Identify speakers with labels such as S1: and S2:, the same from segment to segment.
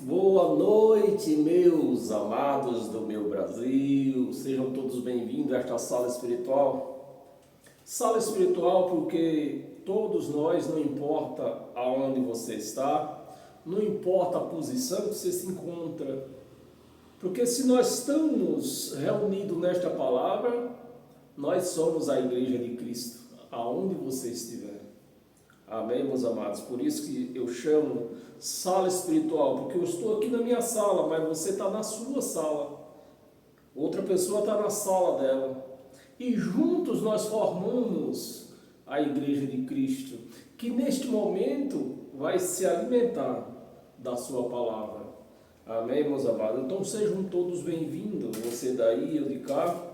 S1: Boa noite, meus amados do meu Brasil. Sejam todos bem-vindos a esta sala espiritual. Sala espiritual porque todos nós, não importa aonde você está, não importa a posição que você se encontra, porque se nós estamos reunidos nesta palavra, nós somos a igreja de Cristo, aonde você estiver. Amém, meus amados? Por isso que eu chamo sala espiritual, porque eu estou aqui na minha sala, mas você está na sua sala. Outra pessoa está na sala dela. E juntos nós formamos a igreja de Cristo, que neste momento vai se alimentar da sua palavra. Amém, meus amados? Então sejam todos bem-vindos, você daí, eu de cá.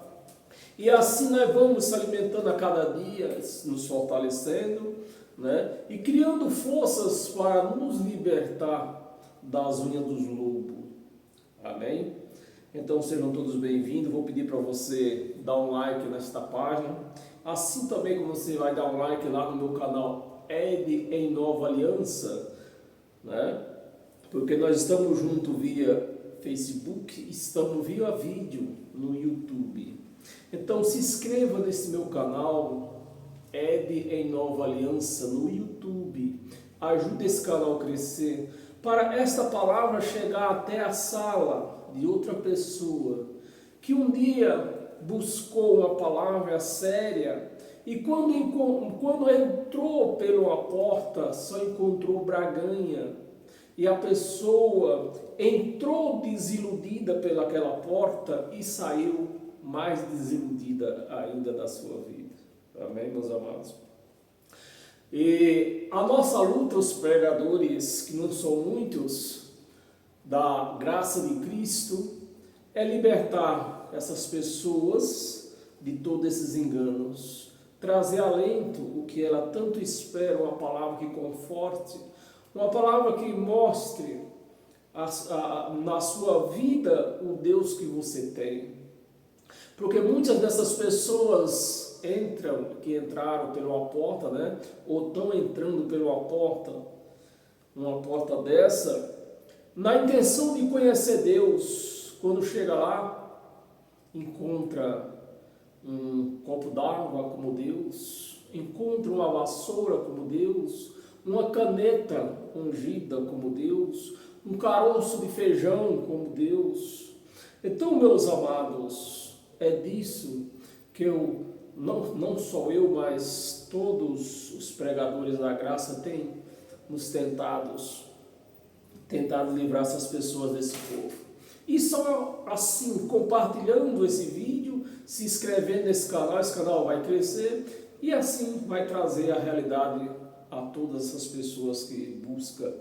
S1: E assim nós vamos se alimentando a cada dia, nos fortalecendo, né? E criando forças para nos libertar das unhas dos lobos. Amém? Então sejam todos bem-vindos. Vou pedir para você dar um like nesta página. Assim também como você vai dar um like lá no meu canal Ed em Nova Aliança, né? Porque nós estamos juntos via Facebook, estamos via vídeo no YouTube. Então se inscreva nesse meu canal Ed em Nova Aliança no YouTube. Ajude esse canal a crescer, para esta palavra chegar até a sala de outra pessoa que um dia buscou uma palavra séria e quando entrou pela porta só encontrou braganha, e a pessoa entrou desiludida pelaquela porta e saiu mais desiludida ainda da sua vida. Amém, meus amados? E a nossa luta, os pregadores, que não são muitos, da graça de Cristo, é libertar essas pessoas de todos esses enganos, trazer alento, o que ela tanto espera, uma palavra que conforte, uma palavra que mostre na sua vida o Deus que você tem. Porque muitas dessas pessoas que entraram pela porta, né? Ou estão entrando pela porta, uma porta dessa, na intenção de conhecer Deus. Quando chega lá, encontra um copo d'água como Deus, encontra uma vassoura como Deus, uma caneta ungida como Deus, um caroço de feijão como Deus. Então, meus amados, é disso que não só eu, mas todos os pregadores da graça têm nos tentado livrar essas pessoas desse povo. E só assim, compartilhando esse vídeo, se inscrevendo nesse canal, esse canal vai crescer e assim vai trazer a realidade a todas essas pessoas que buscam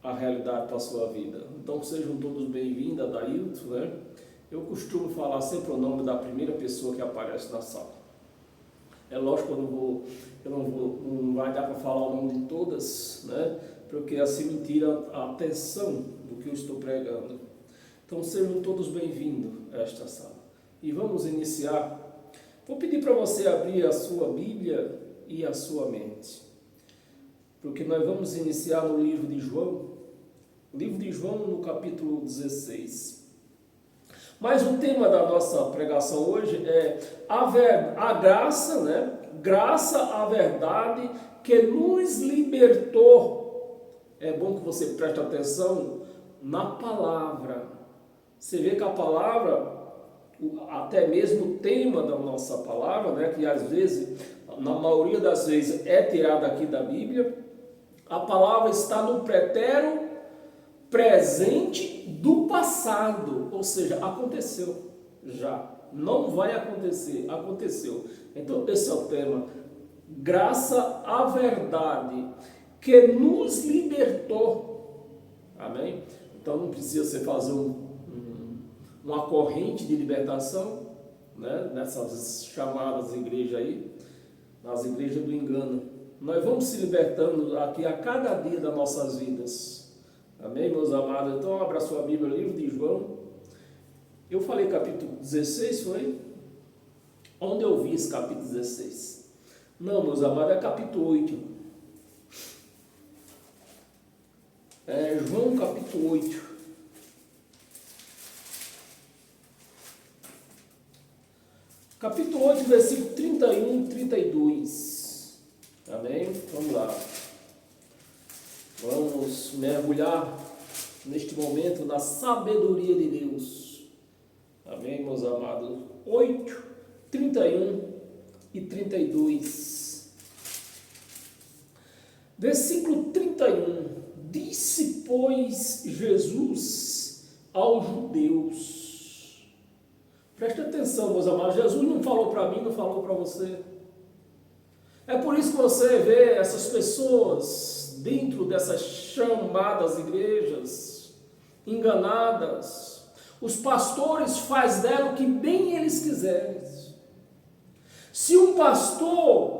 S1: a realidade para a sua vida. Então sejam todos bem-vindos, Adailton, né? Eu costumo falar sempre o nome da primeira pessoa que aparece na sala. É lógico que não vai dar para falar o nome de todas, né? Porque assim me tira a atenção do que eu estou pregando. Então sejam todos bem-vindos a esta sala. E vamos iniciar. Vou pedir para você abrir a sua Bíblia e a sua mente, porque nós vamos iniciar no livro de João, no capítulo 16. Mas o tema da nossa pregação hoje é a graça, né? Graça, a verdade que nos libertou. É bom que você preste atenção na palavra. Você vê que a palavra, até mesmo o tema da nossa palavra, né? Que às vezes, na maioria das vezes, é tirada aqui da Bíblia. A palavra está no pretérito presente do passado, ou seja, aconteceu já, não vai acontecer, aconteceu. Então esse é o tema, graça à verdade que nos libertou. Amém? Então não precisa você fazer uma corrente de libertação, né? Nessas chamadas igrejas aí, nas igrejas do engano. Nós vamos se libertando aqui a cada dia das nossas vidas. Amém, meus amados? Então, abra sua Bíblia, livro de João. Eu falei capítulo 16, foi? Onde eu vi esse capítulo 16? Não, meus amados, é capítulo 8. João capítulo 8. Capítulo 8, versículo 31 e 32. Amém? Vamos lá. Vamos mergulhar neste momento na sabedoria de Deus. Amém, meus amados? 8, 31 e 32. Versículo 31. Disse, pois, Jesus aos judeus. Preste atenção, meus amados. Jesus não falou para mim, não falou para você. É por isso que você vê essas pessoas dentro dessas chamadas igrejas, enganadas. Os pastores fazem dela o que bem eles quiserem. Se um pastor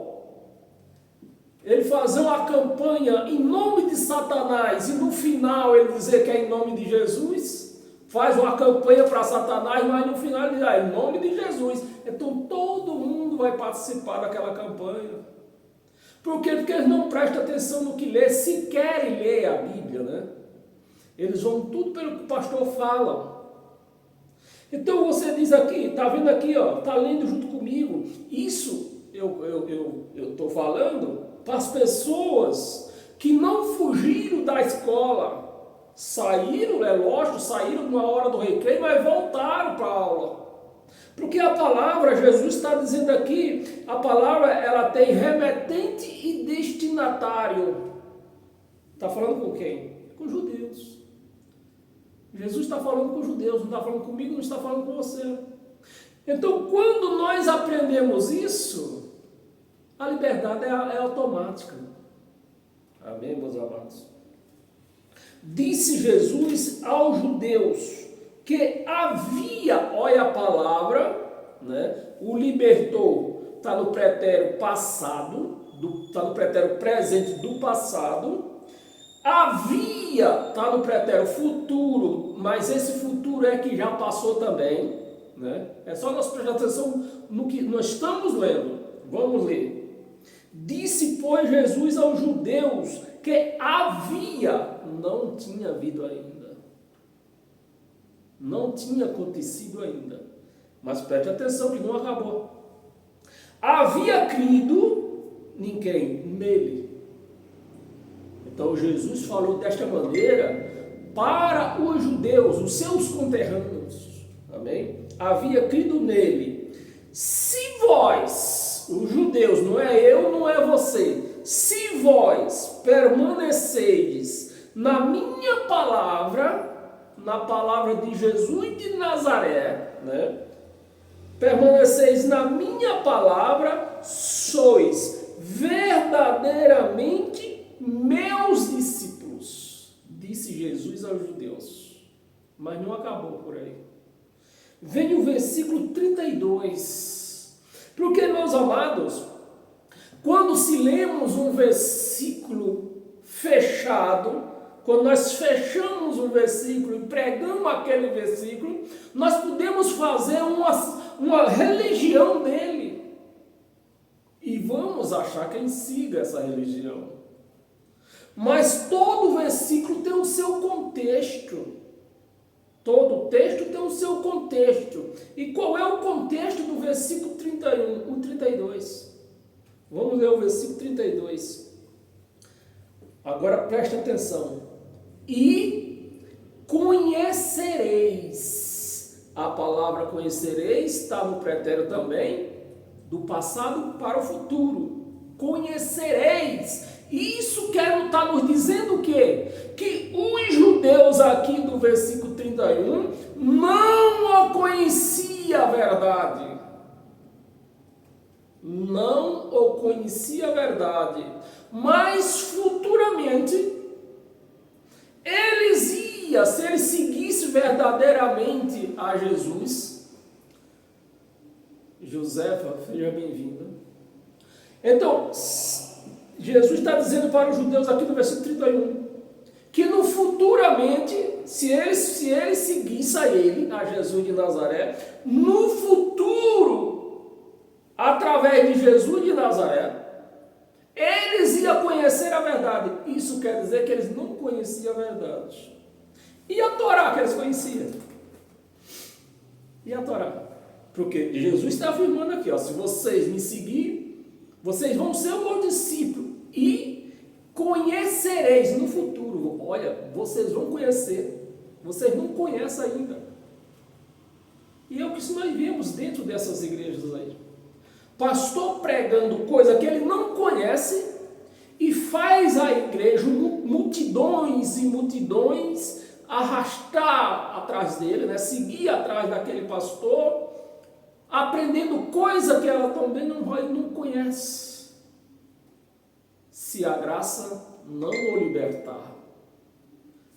S1: ele fazer uma campanha em nome de Satanás e no final ele dizer que é em nome de Jesus, faz uma campanha para Satanás, mas no final ele diz, em nome de Jesus. Então todo mundo vai participar daquela campanha. Por quê? Porque eles não prestam atenção no que lê, se querem ler a Bíblia, né? Eles vão tudo pelo que o pastor fala. Então você diz aqui, está vendo aqui, está lendo junto comigo. Isso eu estou falando para as pessoas que não fugiram da escola. Saíram, é lógico, saíram na hora do recreio, mas voltaram para a aula. Porque a palavra, Jesus está dizendo aqui, a palavra ela tem remetente e destinatário. Está falando com quem? Com os judeus. Jesus está falando com os judeus, não está falando comigo, não está falando com você. Então, quando nós aprendemos isso, a liberdade é automática. Amém, meus amados? Disse Jesus aos judeus que havia, olha a palavra, né? O libertou, está no pretérito passado, está no pretérito presente do passado. Havia, está no pretérito futuro, mas esse futuro é que já passou também, né? É só nós prestar atenção no que nós estamos lendo. Vamos ler. Disse, pois, Jesus aos judeus que havia, não tinha havido ainda. Não tinha acontecido ainda. Mas preste atenção que não acabou. Havia crido ninguém nele. Então Jesus falou desta maneira para os judeus, os seus conterrâneos. Amém? Havia crido nele. Se vós, os judeus, não é eu, não é você, se vós permanecedes na minha palavra, na palavra de Jesus de Nazaré, né? Permaneceis na minha palavra, sois verdadeiramente meus discípulos, disse Jesus aos judeus. Mas não acabou por aí. Vem o versículo 32. Porque, meus amados, quando se lemos um versículo fechado, quando nós fechamos um versículo e pregamos aquele versículo, nós podemos fazer uma religião dele. E vamos achar quem siga essa religião. Mas todo versículo tem o seu contexto. Todo texto tem o seu contexto. E qual é o contexto do versículo 31, o 32? Vamos ler o versículo 32. Agora preste atenção. E conhecereis. A palavra conhecereis está no pretérito também, do passado para o futuro. Conhecereis. Isso quer estar nos dizendo o quê? Que os judeus aqui do versículo 31 não conheciam a verdade. Não o conhecia a verdade. Mas futuramente eles iam, se eles seguissem verdadeiramente a Jesus. Josefa, seja bem-vinda. Então, Jesus está dizendo para os judeus aqui no versículo 31, que no futuramente, se eles seguissem a Jesus de Nazaré, no futuro, através de Jesus de Nazaré, eles iam conhecer conhecer a verdade. Isso quer dizer que eles não conheciam a verdade. E a Torá que eles conheciam? E a Torá? Porque Jesus está afirmando aqui, ó, se vocês me seguirem, vocês vão ser o meu discípulo e conhecereis no futuro. Olha, vocês vão conhecer, vocês não conhecem ainda. E é o que nós vemos dentro dessas igrejas aí. Pastor pregando coisa que ele não conhece e faz a igreja, multidões e multidões, arrastar atrás dele, né? Seguir atrás daquele pastor, aprendendo coisa que ela também não conhece. Se a graça não o libertar.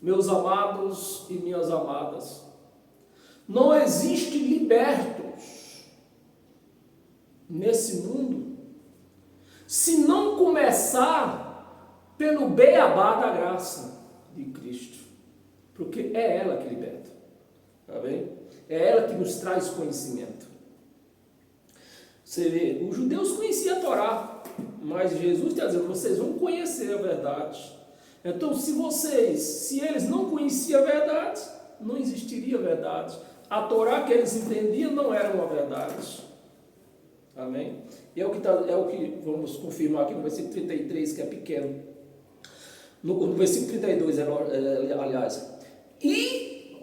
S1: Meus amados e minhas amadas, não existe libertos nesse mundo se não começar pelo beabá da graça de Cristo, porque é ela que liberta, tá bem? É ela que nos traz conhecimento. Você vê, os judeus conheciam a Torá, mas Jesus está dizendo, vocês vão conhecer a verdade. Então, se eles não conheciam a verdade, não existiria verdade. A Torá que eles entendiam não era uma verdade. Amém? E é o que vamos confirmar aqui no versículo 33, que é pequeno. No versículo 32, aliás. E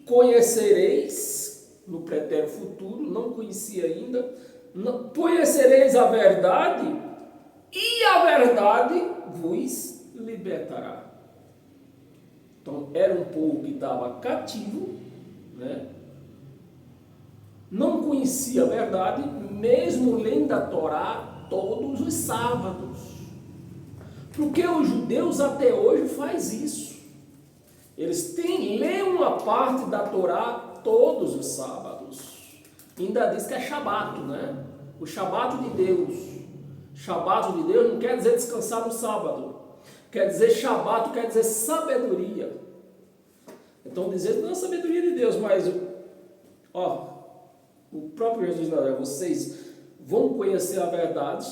S1: conhecereis, no pretérito futuro, não conhecia ainda, conhecereis a verdade, e a verdade vos libertará. Então, era um povo que estava cativo, né? Não conhecia a verdade, mesmo lendo a Torá todos os sábados. Porque os judeus até hoje fazem isso. Eles lêem uma parte da Torá todos os sábados. Ainda diz que é Shabat, né? O Shabat de Deus. Shabat de Deus não quer dizer descansar no sábado. Quer dizer Shabat, quer dizer sabedoria. Então dizer não é a sabedoria de Deus, mas o próprio Jesus diz, vocês vão conhecer a verdade,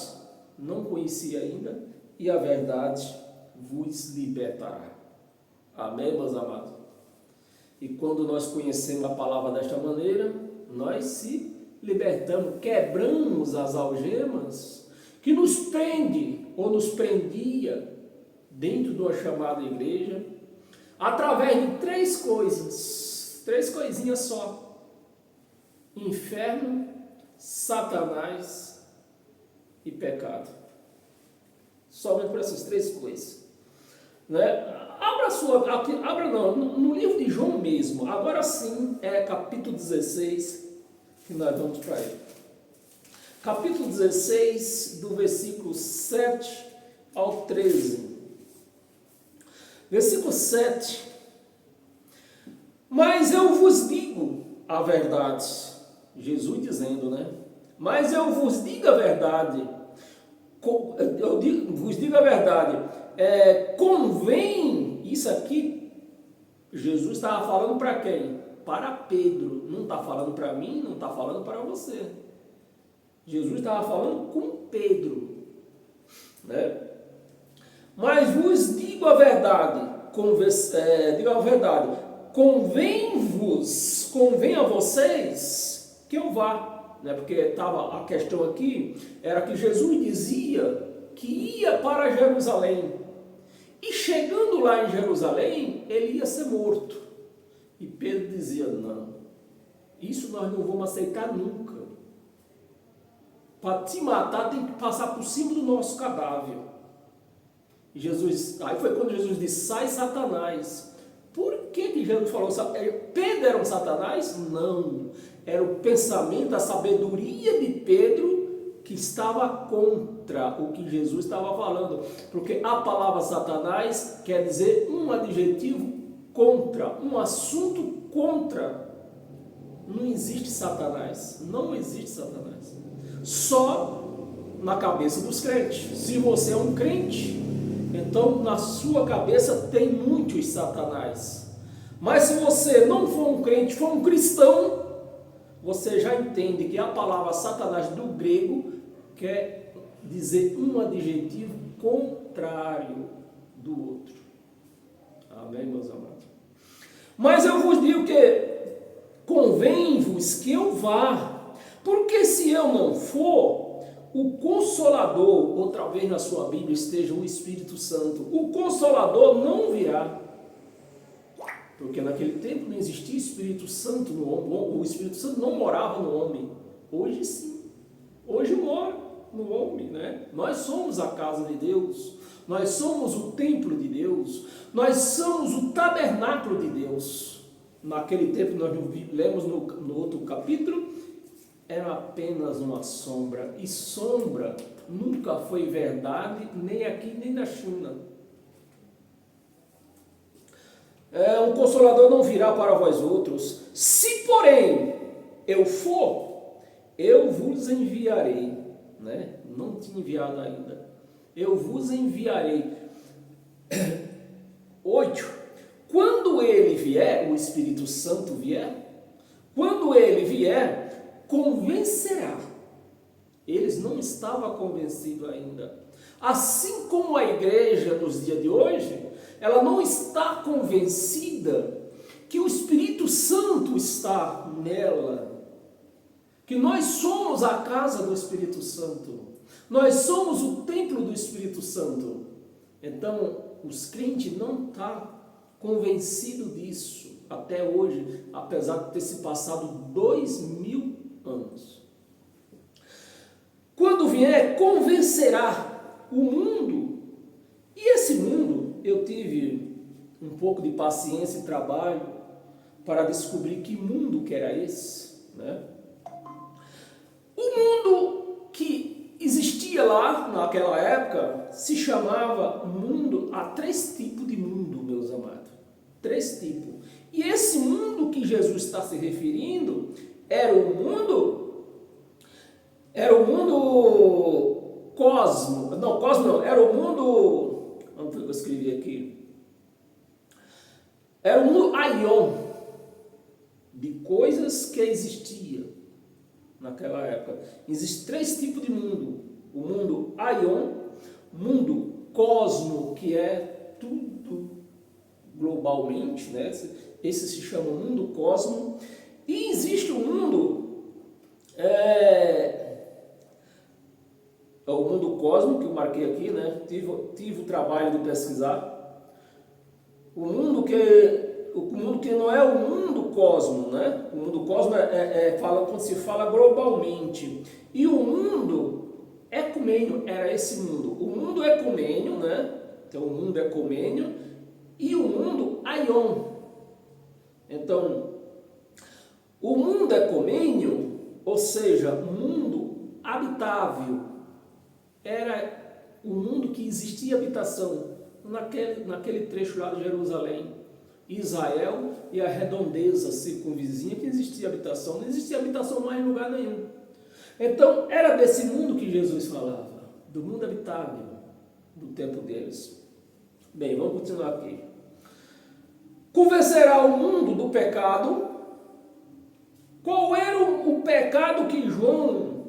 S1: não conhecia ainda, e a verdade vos libertará. Amém, meus amados? E quando nós conhecemos a palavra desta maneira, nós se libertamos, quebramos as algemas que nos prende ou nos prendia dentro de uma chamada igreja, através de três coisinhas só: inferno, Satanás e pecado. Somente por essas três coisas, né? No livro de João mesmo, agora sim, é capítulo 16, que nós vamos para ele. Capítulo 16, do versículo 7 ao 13. Versículo 7. Mas eu vos digo a verdade. Jesus dizendo, né? Mas eu vos digo a verdade. Vos digo a verdade. Convém, isso aqui, Jesus estava falando para quem? Para Pedro. Não está falando para mim, não está falando para você. Jesus estava falando com Pedro, né? Mas vos digo a verdade, convém a vocês que eu vá, né? Porque a questão aqui era que Jesus dizia que ia para Jerusalém, e chegando lá em Jerusalém, ele ia ser morto, e Pedro dizia, não, isso nós não vamos aceitar nunca. Para te matar tem que passar por cima do nosso cadáver. Aí foi quando Jesus disse, sai Satanás. Por que Jesus falou? Pedro era um Satanás? Não. Era o pensamento, a sabedoria de Pedro que estava contra o que Jesus estava falando. Porque a palavra Satanás quer dizer um adjetivo contra, um assunto contra. Não existe Satanás. Não existe Satanás. Só na cabeça dos crentes. Se você é um crente, então na sua cabeça tem muitos Satanás. Mas se você não for um crente, for um cristão, você já entende que a palavra Satanás do grego quer dizer um adjetivo contrário do outro. Amém, meus amados? Mas eu vos digo que convém-vos que eu vá, porque se eu não for, o Consolador, outra vez na sua Bíblia esteja o Espírito Santo, o Consolador não virá. Porque naquele tempo não existia Espírito Santo no homem, o Espírito Santo não morava no homem. Hoje sim, hoje mora no homem, né? Nós somos a casa de Deus, nós somos o templo de Deus, nós somos o tabernáculo de Deus. Naquele tempo nós lemos no outro capítulo, era apenas uma sombra, e sombra nunca foi verdade, nem aqui nem na China. Um consolador não virá para vós outros, se porém eu for, eu vos enviarei, né? Não tinha enviado ainda, eu vos enviarei. 8. Quando ele vier, o Espírito Santo vier, quando ele vier, convencerá. Eles não estavam convencidos ainda. Assim como a igreja nos dias de hoje, ela não está convencida que o Espírito Santo está nela, que nós somos a casa do Espírito Santo, nós somos o templo do Espírito Santo. Então, os crentes não estão convencidos disso até hoje, apesar de ter se passado 2000 anos. Quando vier, convencerá o mundo. E esse mundo, eu tive um pouco de paciência e trabalho para descobrir que mundo que era esse, né? O mundo que existia lá naquela época se chamava mundo. Há 3 tipos de mundo, meus amados. 3 tipos. E esse mundo que Jesus está se referindo era o mundo cosmo. Não, cosmo não, era o mundo. Onde foi que eu escrevi aqui? Era o mundo aion, de coisas que existiam naquela época. Existem 3 tipos de mundo: o mundo aion, mundo cosmo, que é tudo globalmente, né? Esse se chama mundo cosmo. E existe o mundo o mundo cosmo, que eu marquei aqui, né? Tive o trabalho de pesquisar. O mundo que não é o mundo cosmo, né? O mundo cosmo quando se fala globalmente. E o mundo ecumênio era esse mundo. O mundo ecumênio, né? Então o mundo ecumênio e o mundo aion. Então, o mundo ecumênio, ou seja, mundo habitável, era o mundo que existia habitação naquele trecho lá de Jerusalém, Israel e a redondeza circunvizinha, que existia habitação. Não existia habitação mais em lugar nenhum. Então, era desse mundo que Jesus falava, do mundo habitável, do tempo deles. Bem, vamos continuar aqui. Convencerá o mundo do pecado. Qual era o pecado que João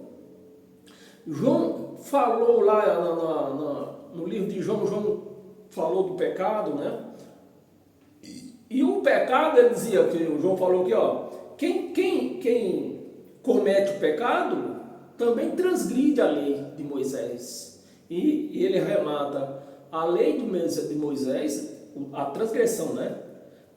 S1: falou lá no livro de João? João falou do pecado, né? E o pecado, ele dizia, que o João falou aqui, ó, quem comete o pecado também transgride a lei de Moisés. E ele remata a lei de Moisés, a transgressão, né?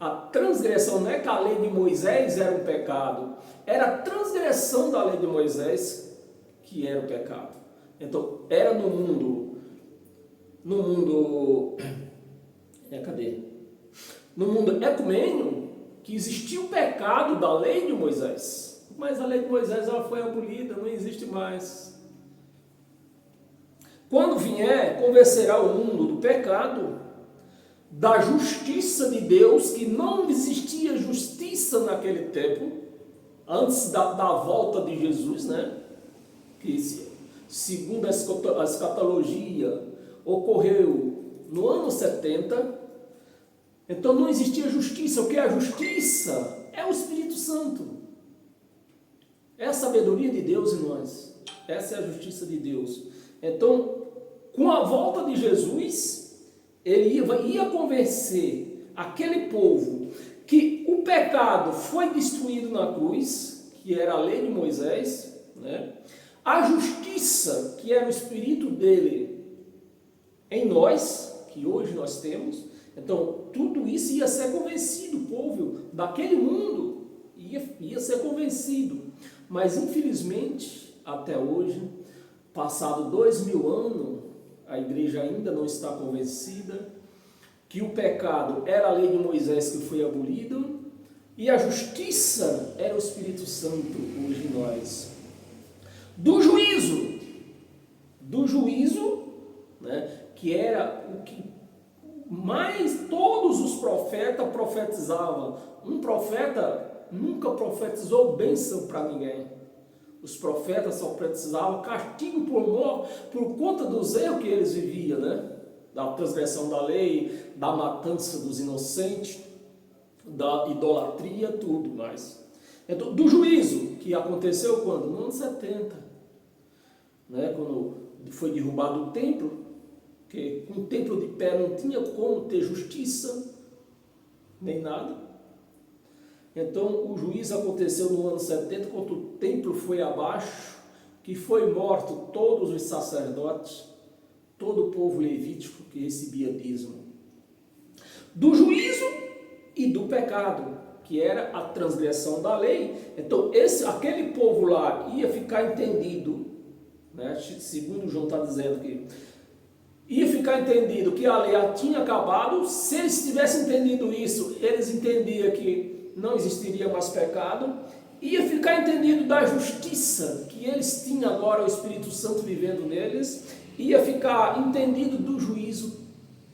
S1: A transgressão não é que a lei de Moisés era um pecado, era a transgressão da lei de Moisés que era o pecado. Então, era no mundo, cadê? No mundo ecumênio que existia o pecado da lei de Moisés. Mas a lei de Moisés ela foi abolida, não existe mais. Quando vier, convencerá o mundo do pecado, da justiça de Deus, que não existia justiça naquele tempo, antes da volta de Jesus, né? Que segundo a escatologia ocorreu no ano 70. Então não existia justiça. O que é a justiça? É o Espírito Santo. É a sabedoria de Deus em nós. Essa é a justiça de Deus. Então, Com a volta de Jesus, ele ia convencer aquele povo que o pecado foi destruído na cruz, que era a lei de Moisés, né? A justiça, que era o Espírito dele em nós, que hoje nós temos. Então, tudo isso ia ser convencido, o povo daquele mundo ia ser convencido. Mas, infelizmente, até hoje, passado 2000 anos, a igreja ainda não está convencida que o pecado era a lei de Moisés que foi abolido e a justiça era o Espírito Santo hoje em nós. Do juízo, né, que era o que mais todos os profetas profetizavam. Um profeta nunca profetizou bênção para ninguém. Os profetas só profetizavam castigo por conta dos erros que eles viviam, né? Da transgressão da lei, da matança dos inocentes, da idolatria, tudo mais. Então, do juízo, que aconteceu quando? No ano 70, né? Quando foi derrubado o templo, porque com o templo de pé não tinha como ter justiça, nem nada. Então o juízo aconteceu no ano 70, quando o templo foi abaixo, que foi morto todos os sacerdotes, todo o povo levítico que recebia dízimo. Do juízo e do pecado, que era a transgressão da lei. Então aquele povo lá ia ficar entendido, né? Segundo João está dizendo que ia ficar entendido que a lei tinha acabado. Se eles tivessem entendido isso, eles entendiam que não existiria mais pecado. Ia ficar entendido da justiça, que eles tinham agora o Espírito Santo vivendo neles. Ia ficar entendido do juízo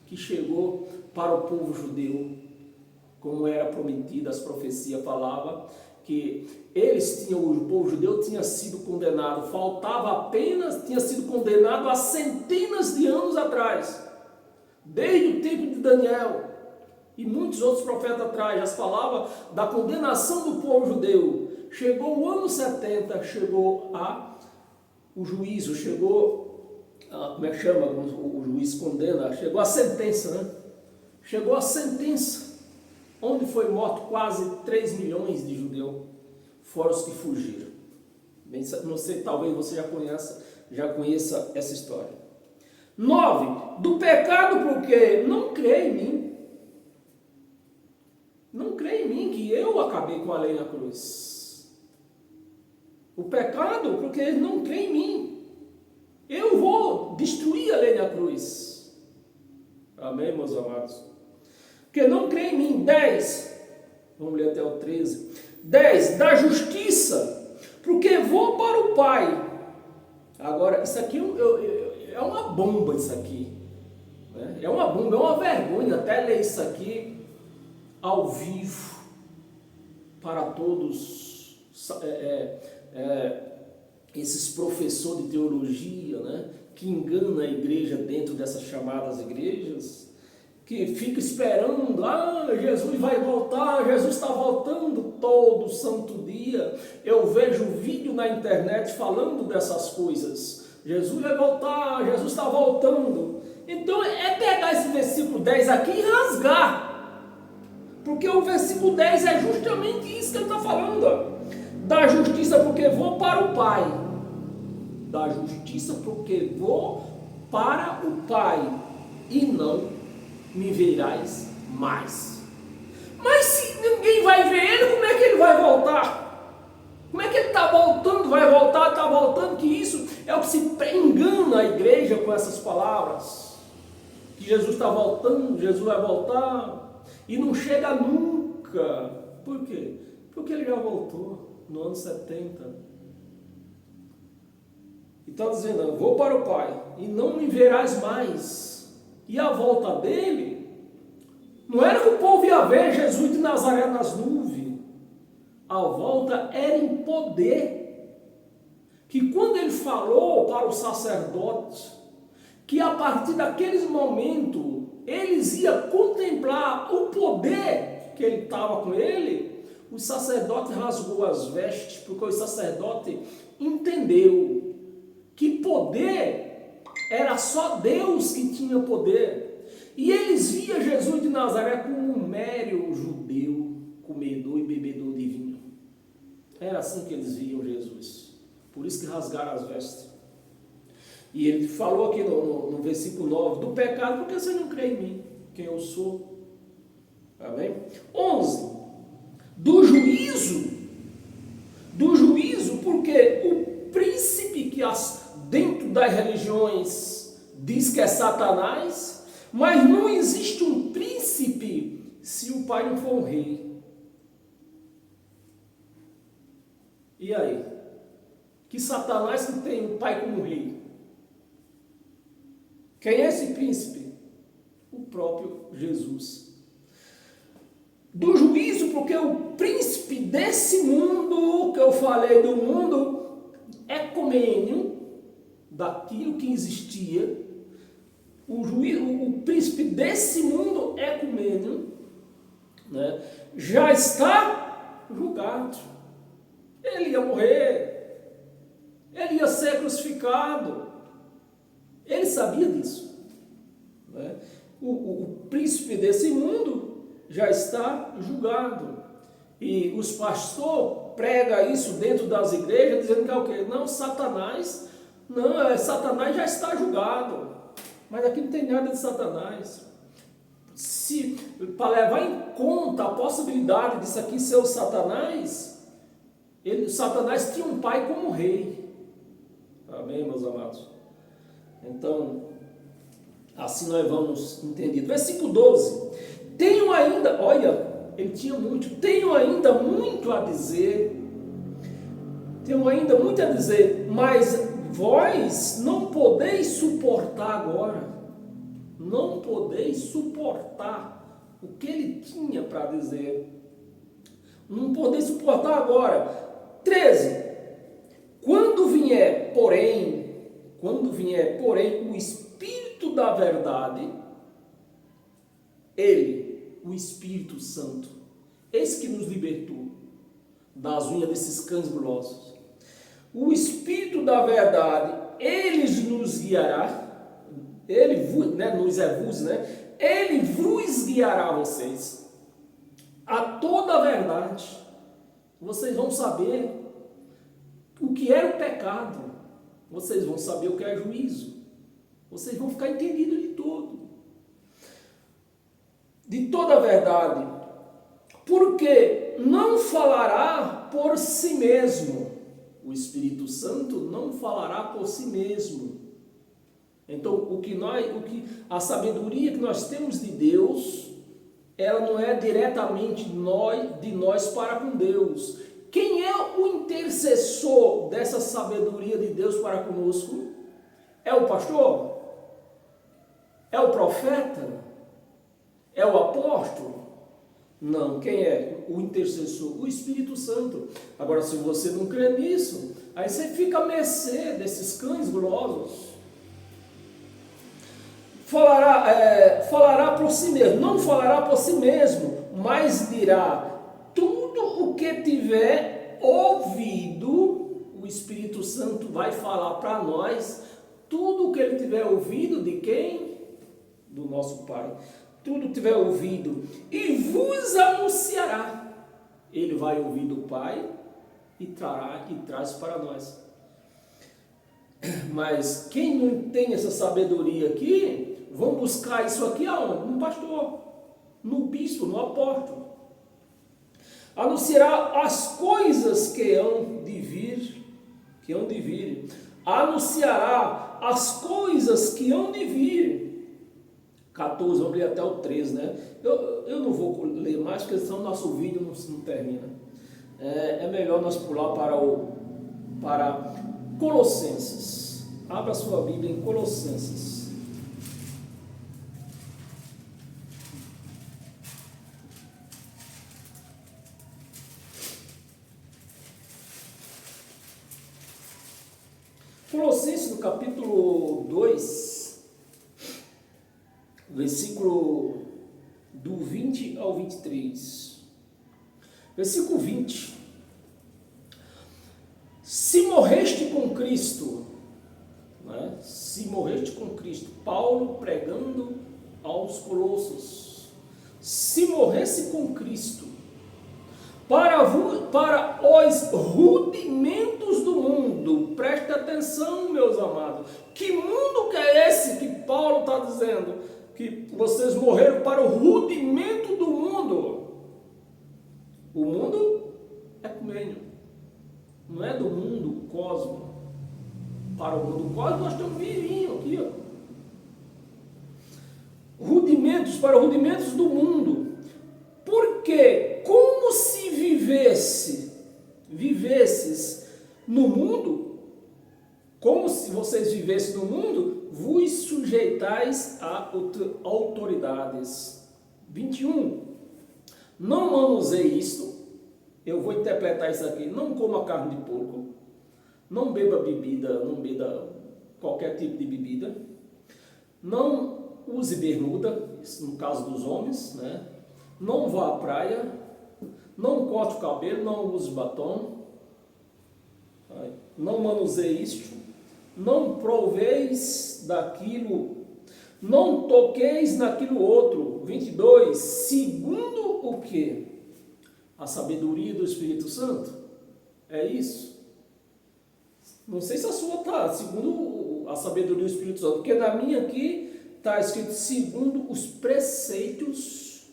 S1: que chegou para o povo judeu, como era prometido, as profecias falavam que o povo judeu tinha sido condenado, faltava apenas, tinha sido condenado há centenas de anos atrás, desde o tempo de Daniel e muitos outros profetas atrás, já falavam da condenação do povo judeu. Chegou o ano 70, chegou o juízo, chegou, como é que chama, o juiz condena, chegou a sentença, né? Chegou a sentença, onde foi morto quase 3 milhões de judeus, fora os que fugiram. Bem, não sei, talvez você já conheça essa história. 9. Do pecado, porque não crê em mim. Não crê em mim que eu acabei com a lei na cruz. O pecado, porque eles não creem em mim. Eu vou destruir a lei na cruz. Amém, meus amados? Porque não crê em mim. 10. Vamos ler até o 13. 10. Da justiça, porque vou para o Pai. Agora, isso aqui é uma bomba, isso aqui. Né? É uma bomba, é uma vergonha até ler isso aqui ao vivo para todos esses professores de teologia, né? Que enganam a igreja dentro dessas chamadas igrejas, que fica esperando, Jesus vai voltar, Jesus está voltando todo santo dia. Eu vejo vídeo na internet falando dessas coisas. Jesus vai voltar, Jesus está voltando. Então é pegar esse versículo 10 aqui e rasgar. Porque o versículo 10 é justamente isso que ele está falando. Ó. Da justiça porque vou para o Pai. Da justiça porque vou para o Pai. E não me verás mais. Mas se ninguém vai ver ele, como é que ele vai voltar? Como é que ele está voltando? Vai voltar, está voltando? Que isso é o que se engana a igreja com essas palavras. Que Jesus está voltando, Jesus vai voltar. E não chega nunca. Por quê? Porque ele já voltou no ano 70. E está dizendo, eu vou para o Pai e não me verás mais. E a volta dele, não era que o povo ia ver Jesus de Nazaré nas nuvens. A volta era em poder. Que quando ele falou para os sacerdotes, que a partir daqueles momentos, eles iam contemplar o poder que ele estava com ele, o sacerdote rasgou as vestes, porque o sacerdote entendeu que poder Era só Deus que tinha poder. E eles viam Jesus de Nazaré como um mero judeu, comedor e bebedor de vinho. Era assim que eles viam Jesus. Por isso que rasgaram as vestes. E ele falou aqui no versículo 9, do pecado, porque você não crê em mim, quem eu sou. Amém? 11. Do juízo, porque o príncipe que dentro das religiões diz que é Satanás, mas não existe um príncipe se o pai não for um rei. E aí? Que Satanás que tem o pai como rei? Quem é esse príncipe? O próprio Jesus. Do juízo, porque o príncipe desse mundo, que eu falei do mundo ecumênio, daquilo que existia, o príncipe desse mundo ecumênio, né, já está julgado. Ele ia morrer, ele ia ser crucificado. Ele sabia disso. Né? O príncipe desse mundo já está julgado. E os pastores pregam isso dentro das igrejas, dizendo que é o quê? Não, Satanás já está julgado. Mas aqui não tem nada de Satanás. Para levar em conta a possibilidade disso aqui ser o Satanás, Satanás tinha um pai como rei. Amém, meus amados? Então, assim nós vamos entender. Versículo 12. Tenho ainda muito a dizer, mas vós não podeis suportar agora. Não podeis suportar o que ele tinha para dizer. Não podeis suportar agora. 13. Quando vier, porém, o Espírito da verdade, ele, o Espírito Santo, esse que nos libertou das unhas desses cães gulosos. O Espírito da verdade, ele nos guiará, ele vos guiará vocês a toda a verdade. Vocês vão saber o que era o pecado, vocês vão saber o que é juízo, vocês vão ficar entendidos de toda a verdade, porque não falará por si mesmo. O Espírito Santo não falará por si mesmo. Então, a sabedoria que nós temos de Deus, ela não é diretamente de nós para com Deus. Quem é o intercessor dessa sabedoria de Deus para conosco? É o pastor? É o profeta? É o apóstolo? Não, quem é o intercessor? O Espírito Santo. Agora, se você não crê nisso, aí você fica à mercê desses cães gulosos. Falará por si mesmo, não falará por si mesmo, mas dirá tudo o que tiver ouvido. O Espírito Santo vai falar para nós tudo o que ele tiver ouvido de quem? Do nosso Pai. Tudo tiver ouvido e vos anunciará. Ele vai ouvir do Pai e traz para nós. Mas quem não tem essa sabedoria aqui, vão buscar isso aqui aonde? No pastor, no bispo, no apóstolo. Anunciará as coisas que hão de vir. Anunciará as coisas que hão de vir. 14, vamos ler até o 13, né? Eu não vou ler mais, porque senão o nosso vídeo não termina. É melhor nós pular para Colossenses. Abra sua Bíblia em Colossenses. Colossenses, no capítulo 2, versículo do 20 ao 23. Versículo 20. Se morreste com Cristo, né? Se morreste com Paulo pregando aos Colossos. Se morresse com Cristo, para os rudimentos do mundo, preste atenção, meus amados, que mundo que é esse que Paulo está dizendo? Que vocês morreram para o rudimento do mundo. O mundo é ecumênio, não é do mundo cosmo. Para o mundo cosmo nós estamos vivinho aqui, ó. Rudimentos, para rudimentos do mundo. Porque como se vivesses no mundo, como se vocês vivessem no mundo, vos sujeitais a autoridades. 21. Não manuseie isto. Eu vou interpretar isso aqui. Não coma carne de porco. Não beba bebida, não beba qualquer tipo de bebida. Não use bermuda, no caso dos homens, né? Não vá à praia. Não corte o cabelo, não use batom. Não manuseie isto. Não proveis daquilo, não toqueis naquilo outro. 22. Segundo o que? A sabedoria do Espírito Santo. É isso. Não sei se a sua está, segundo a sabedoria do Espírito Santo, porque na minha aqui está escrito segundo os preceitos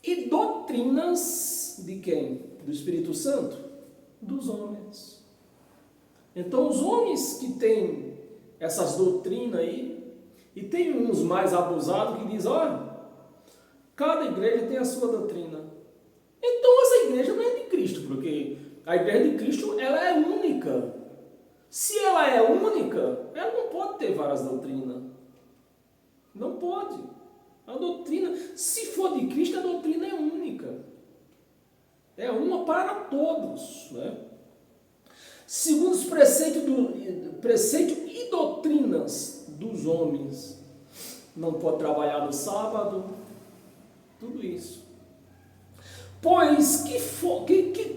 S1: e doutrinas de quem? Do Espírito Santo? Dos homens. Então os homens que têm essas doutrinas aí, e tem uns mais abusados que dizem, olha, cada igreja tem a sua doutrina. Então essa igreja não é de Cristo, porque a igreja de Cristo ela é única. Se ela é única, ela não pode ter várias doutrinas. Não pode. A doutrina, se for de Cristo, a doutrina é única. É uma para todos, né? Segundo os preceitos e doutrinas dos homens. Não pode trabalhar no sábado. Tudo isso. Pois que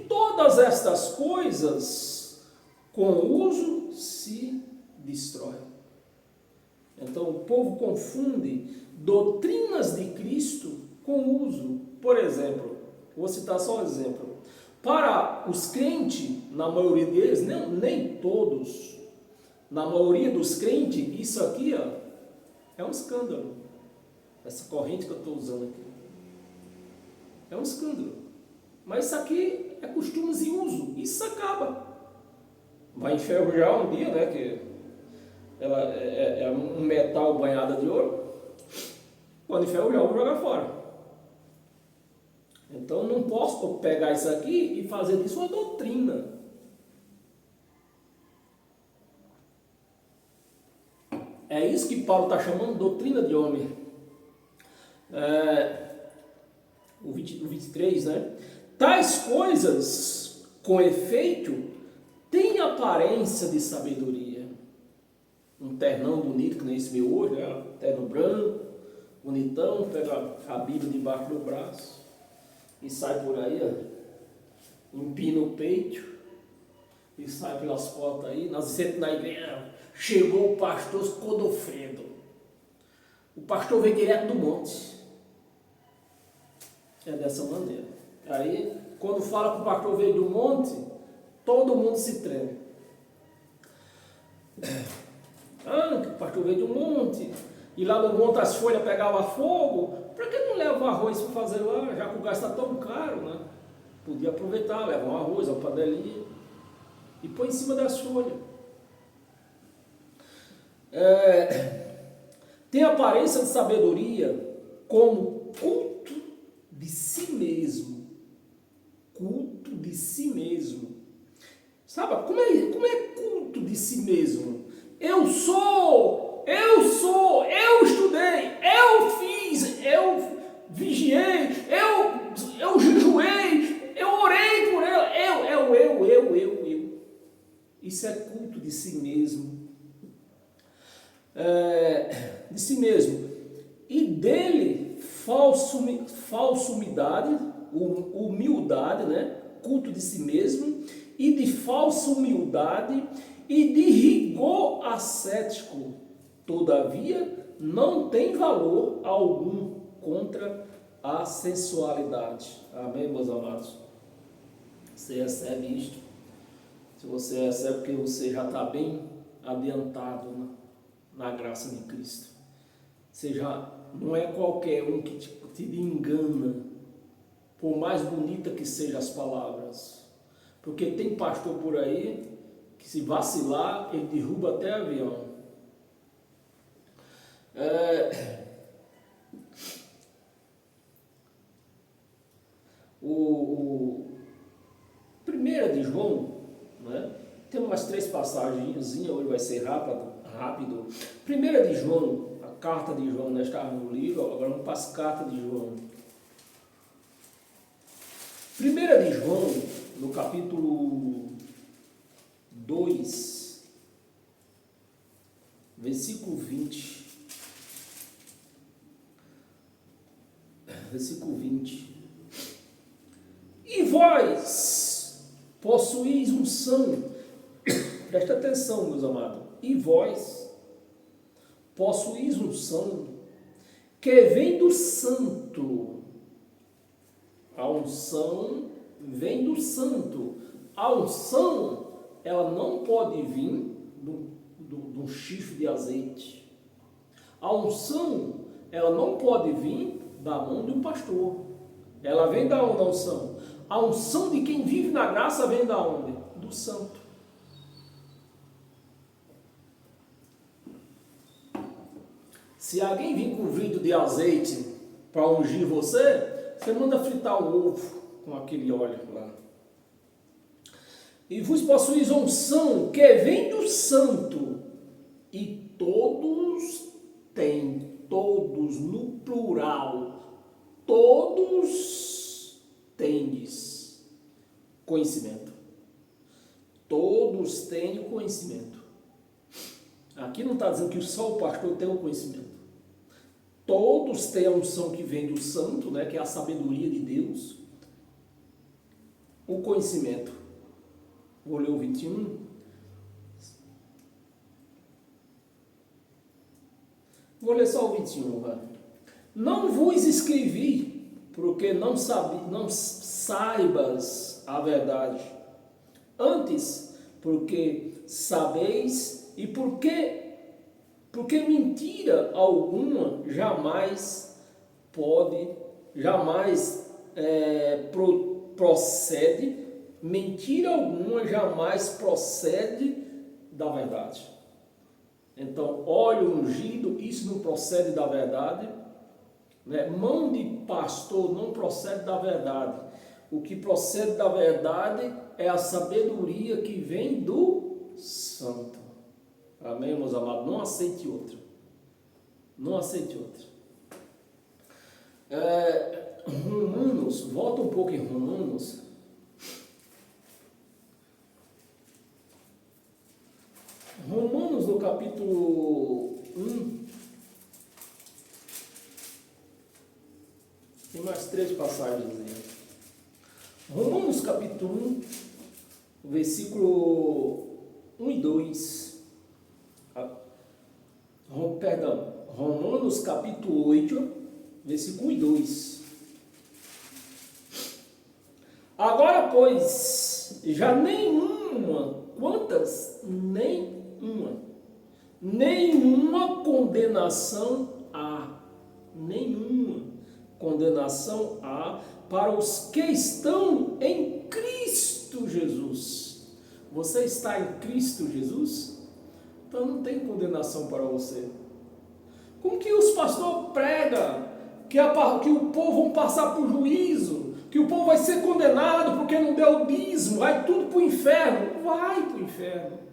S1: todas estas coisas, com uso, se destrói. Então o povo confunde doutrinas de Cristo com uso. Por exemplo, vou citar só um exemplo. Para os crentes, na maioria deles, nem todos, na maioria dos crentes, isso aqui ó, é um escândalo. Essa corrente que eu estou usando aqui. É um escândalo. Mas isso aqui é costumes e uso. Isso acaba. Vai enferrujar um dia, né? Que ela é um metal banhado de ouro. Quando enferrujar, eu vou jogar fora. Então não posso pegar isso aqui e fazer disso uma doutrina. É isso que Paulo está chamando de doutrina de homem. O 23, né? Tais coisas, com efeito, têm aparência de sabedoria. Um ternão bonito, que nem esse meu hoje, né? Terno branco, bonitão, pega a Bíblia debaixo do braço e sai por aí, ó, empina o peito e sai pelas portas aí. Nós sentamos na igreja, chegou o pastor Godofredo. O pastor veio direto do monte. É dessa maneira. Aí, quando fala que o pastor veio do monte, todo mundo se treme. Que o pastor veio do monte, e lá no monte as folhas pegavam fogo. Para que não leva o arroz para fazer lá, já que o gás está tão caro, né? Podia aproveitar, levar um arroz, uma panelinha, e põe em cima das folhas. Tem aparência de sabedoria como culto de si mesmo. Culto de si mesmo. Sabe, como é culto de si mesmo? Eu estudei, eu fiz, eu vigiei, eu jejuei, eu orei por eu. Isso é culto de si mesmo. De si mesmo. E dele, humildade, né? Culto de si mesmo, e de falsa humildade, e de rigor ascético. Todavia, não tem valor algum contra a sensualidade. Amém, meus amados? Você recebe isto? Se você recebe, porque você já está bem adiantado na graça de Cristo. Você já não é qualquer um que te engana, por mais bonita que sejam as palavras. Porque tem pastor por aí que, se vacilar, ele derruba até avião. Primeira de João, né? Tem umas 3 passagens, hoje vai ser rápido. Primeira de João, a carta de João, nós estávamos no livro, agora vamos para as cartas de João. Primeira de João, no capítulo 2, versículo 20. Versículo 20. E vós possuís unção. Presta atenção, meus amados. E vós possuís unção que vem do santo. A unção vem do santo. A unção, ela não pode vir do chifre de azeite. A unção, ela não pode vir da mão de um pastor. Ela vem da onde a unção? A unção de quem vive na graça vem da onde? Do santo. Se alguém vir com um vidro de azeite para ungir você, você manda fritar o ovo com aquele óleo lá. E vos possuís unção que vem do santo, e todos têm, todos no plural, todos tendes conhecimento. Todos têm o conhecimento. Aqui não está dizendo que só o pastor tem o conhecimento. Todos têm a unção que vem do santo, né, que é a sabedoria de Deus. O conhecimento. Vou ler o 21. Vou ler só o 21, vai. Não vos escrevi, porque não saibas a verdade. Antes, porque sabeis, e porque mentira alguma jamais procede, mentira alguma jamais procede da verdade. Então, óleo ungido, isso não procede da verdade, né? Mão de pastor não procede da verdade. O que procede da verdade é a sabedoria que vem do santo. Amém, meus amados? Não aceite outra. Não aceite outra. Romanos, volta um pouco em Romanos. Romanos, no capítulo 1. Tem mais 3 passagens aí. Romanos, capítulo 1, versículo 1 e 2. Romanos, capítulo 8, versículo 1 e 2. Agora, pois, já nenhuma, quantas? Nenhuma condenação há. Nenhuma condenação há para os que estão em Cristo Jesus. Você está em Cristo Jesus? Então não tem condenação para você. Como que os pastores pregam que o povo vai passar por juízo, que o povo vai ser condenado porque não deu dízimo, vai tudo para o inferno? Vai para o inferno.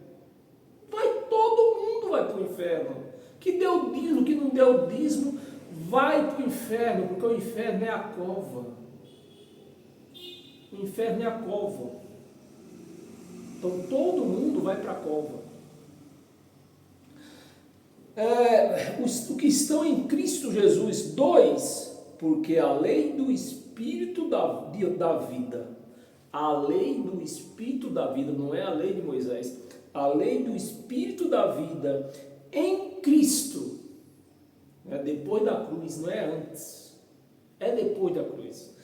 S1: Todo mundo vai para o inferno. Que deu dízimo, que não deu dízimo, vai para o inferno, porque o inferno é a cova. O inferno é a cova. Então todo mundo vai para a cova. Os que estão em Cristo Jesus. 2, porque a lei do Espírito da vida, a lei do Espírito da vida, não é a lei de Moisés, a lei do Espírito da vida em Cristo depois da cruz, não é antes. É depois da cruz.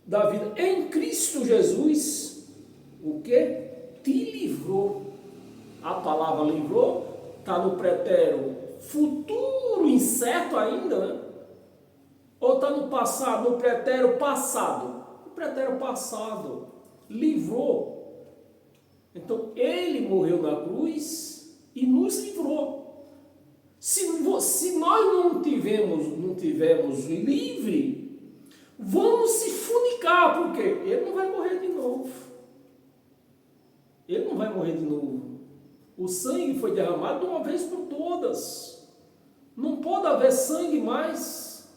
S1: Da vida em Cristo Jesus, o que? Te livrou. A palavra livrou está no pretérito futuro incerto ainda, né? Ou está no passado, no pretérito passado? O pretérito passado livrou. Então ele morreu na cruz e nos livrou. Se nós não tivermos livre, vamos se funicar, porque ele não vai morrer de novo. Ele não vai morrer de novo. O sangue foi derramado de uma vez por todas. Não pode haver sangue mais.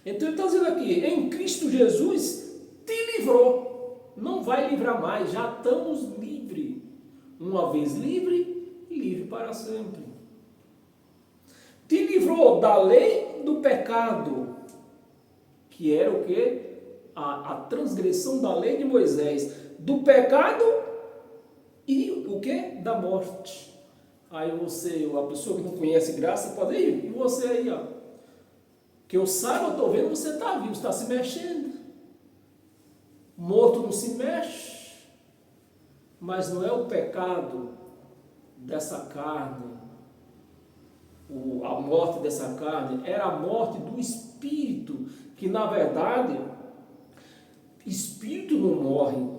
S1: Então ele está dizendo aqui, em Cristo Jesus te livrou. Não vai livrar mais, já estamos livres. Uma vez livre, livre para sempre. Te livrou da lei do pecado, que era o quê? A transgressão da lei de Moisés, do pecado e o quê? Da morte. Aí você, a pessoa que não conhece graça, pode ir, e você aí, ó, que eu saiba, eu estou vendo, você está vivo, está se mexendo. Morto não se mexe, mas não é o pecado dessa carne, a morte dessa carne, era a morte do espírito, que na verdade, espírito não morre.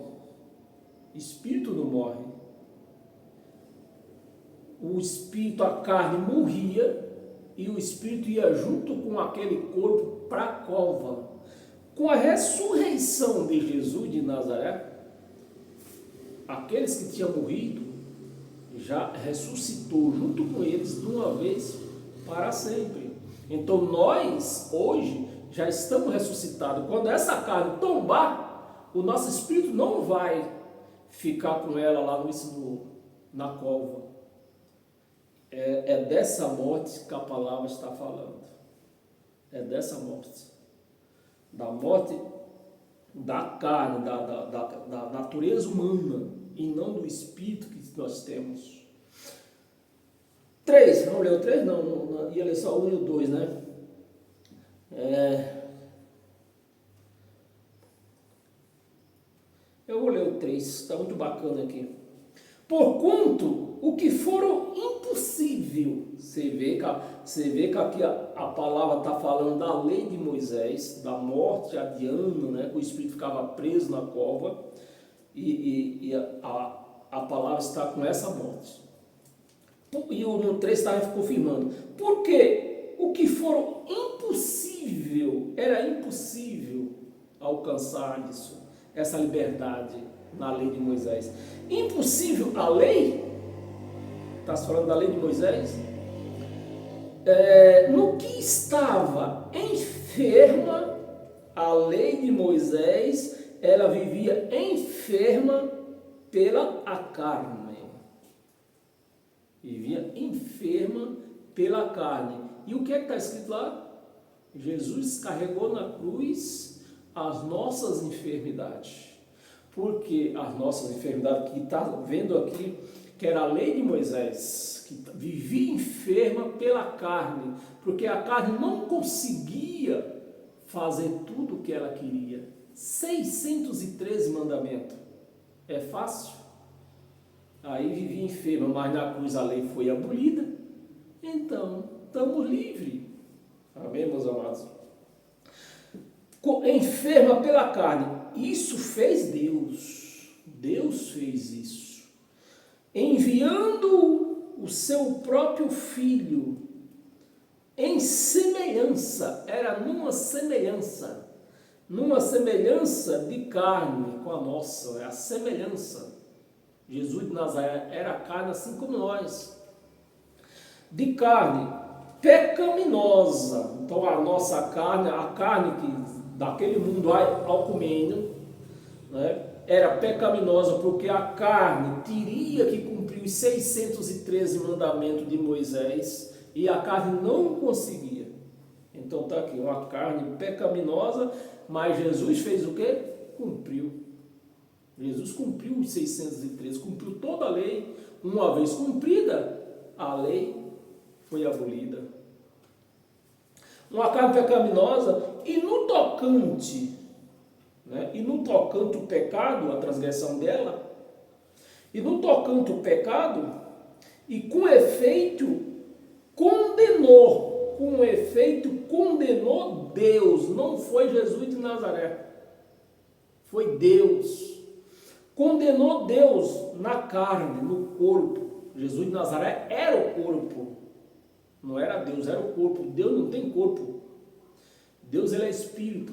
S1: Espírito não morre. O espírito, a carne morria e o espírito ia junto com aquele corpo para a cova. Com a ressurreição de Jesus de Nazaré, aqueles que tinham morrido já ressuscitou junto com eles de uma vez para sempre. Então nós hoje já estamos ressuscitados. Quando essa carne tombar, o nosso espírito não vai ficar com ela lá na cova. É dessa morte que a palavra está falando. É dessa morte. Da morte da carne, da natureza humana, e não do espírito que nós temos. 3, não leu 3? Não, ia ler só 1 e o 2, né? Eu vou ler o 3, está muito bacana aqui. Porquanto o que for impossível, você vê que aqui a palavra está falando da lei de Moisés, da morte adiando, né? O espírito ficava preso na cova, e a palavra está com essa morte. E o 3 está confirmando. Porque o que for impossível, era impossível alcançar isso, essa liberdade na lei de Moisés. Impossível a lei, está falando da lei de Moisés, no que estava enferma a lei de Moisés, ela vivia enferma pela a carne. Vivia enferma pela carne. E o que é que está escrito lá? Jesus carregou na cruz as nossas enfermidades. Porque as nossas enfermidades, que está vendo aqui, que era a lei de Moisés, que vivia enferma pela carne, porque a carne não conseguia fazer tudo o que ela queria. 613 mandamentos. É fácil? Aí vivia enferma, mas na cruz a lei foi abolida. Então, estamos livres. Amém, meus amados? Enferma pela carne. Isso fez Deus. Deus fez isso. Enviando o seu próprio Filho em semelhança. Era numa semelhança de carne com a nossa. É a semelhança. Jesus de Nazaré era carne assim como nós. De carne pecaminosa. Então a nossa carne, a carne que daquele mundo alcumênio, né, era pecaminosa porque a carne teria que cumprir os 613 mandamentos de Moisés e a carne não conseguia. Então está aqui, uma carne pecaminosa, mas Jesus fez o quê? Cumpriu. Jesus cumpriu os 613, cumpriu toda a lei. Uma vez cumprida, a lei foi abolida. Uma carne pecaminosa e no tocante, né? E no tocante o pecado, a transgressão dela, e no tocante o pecado, e com efeito condenou Deus, não foi Jesus de Nazaré, foi Deus. Condenou Deus na carne, no corpo. Jesus de Nazaré era o corpo, não era Deus, era o corpo. Deus não tem corpo. Deus, ele é espírito.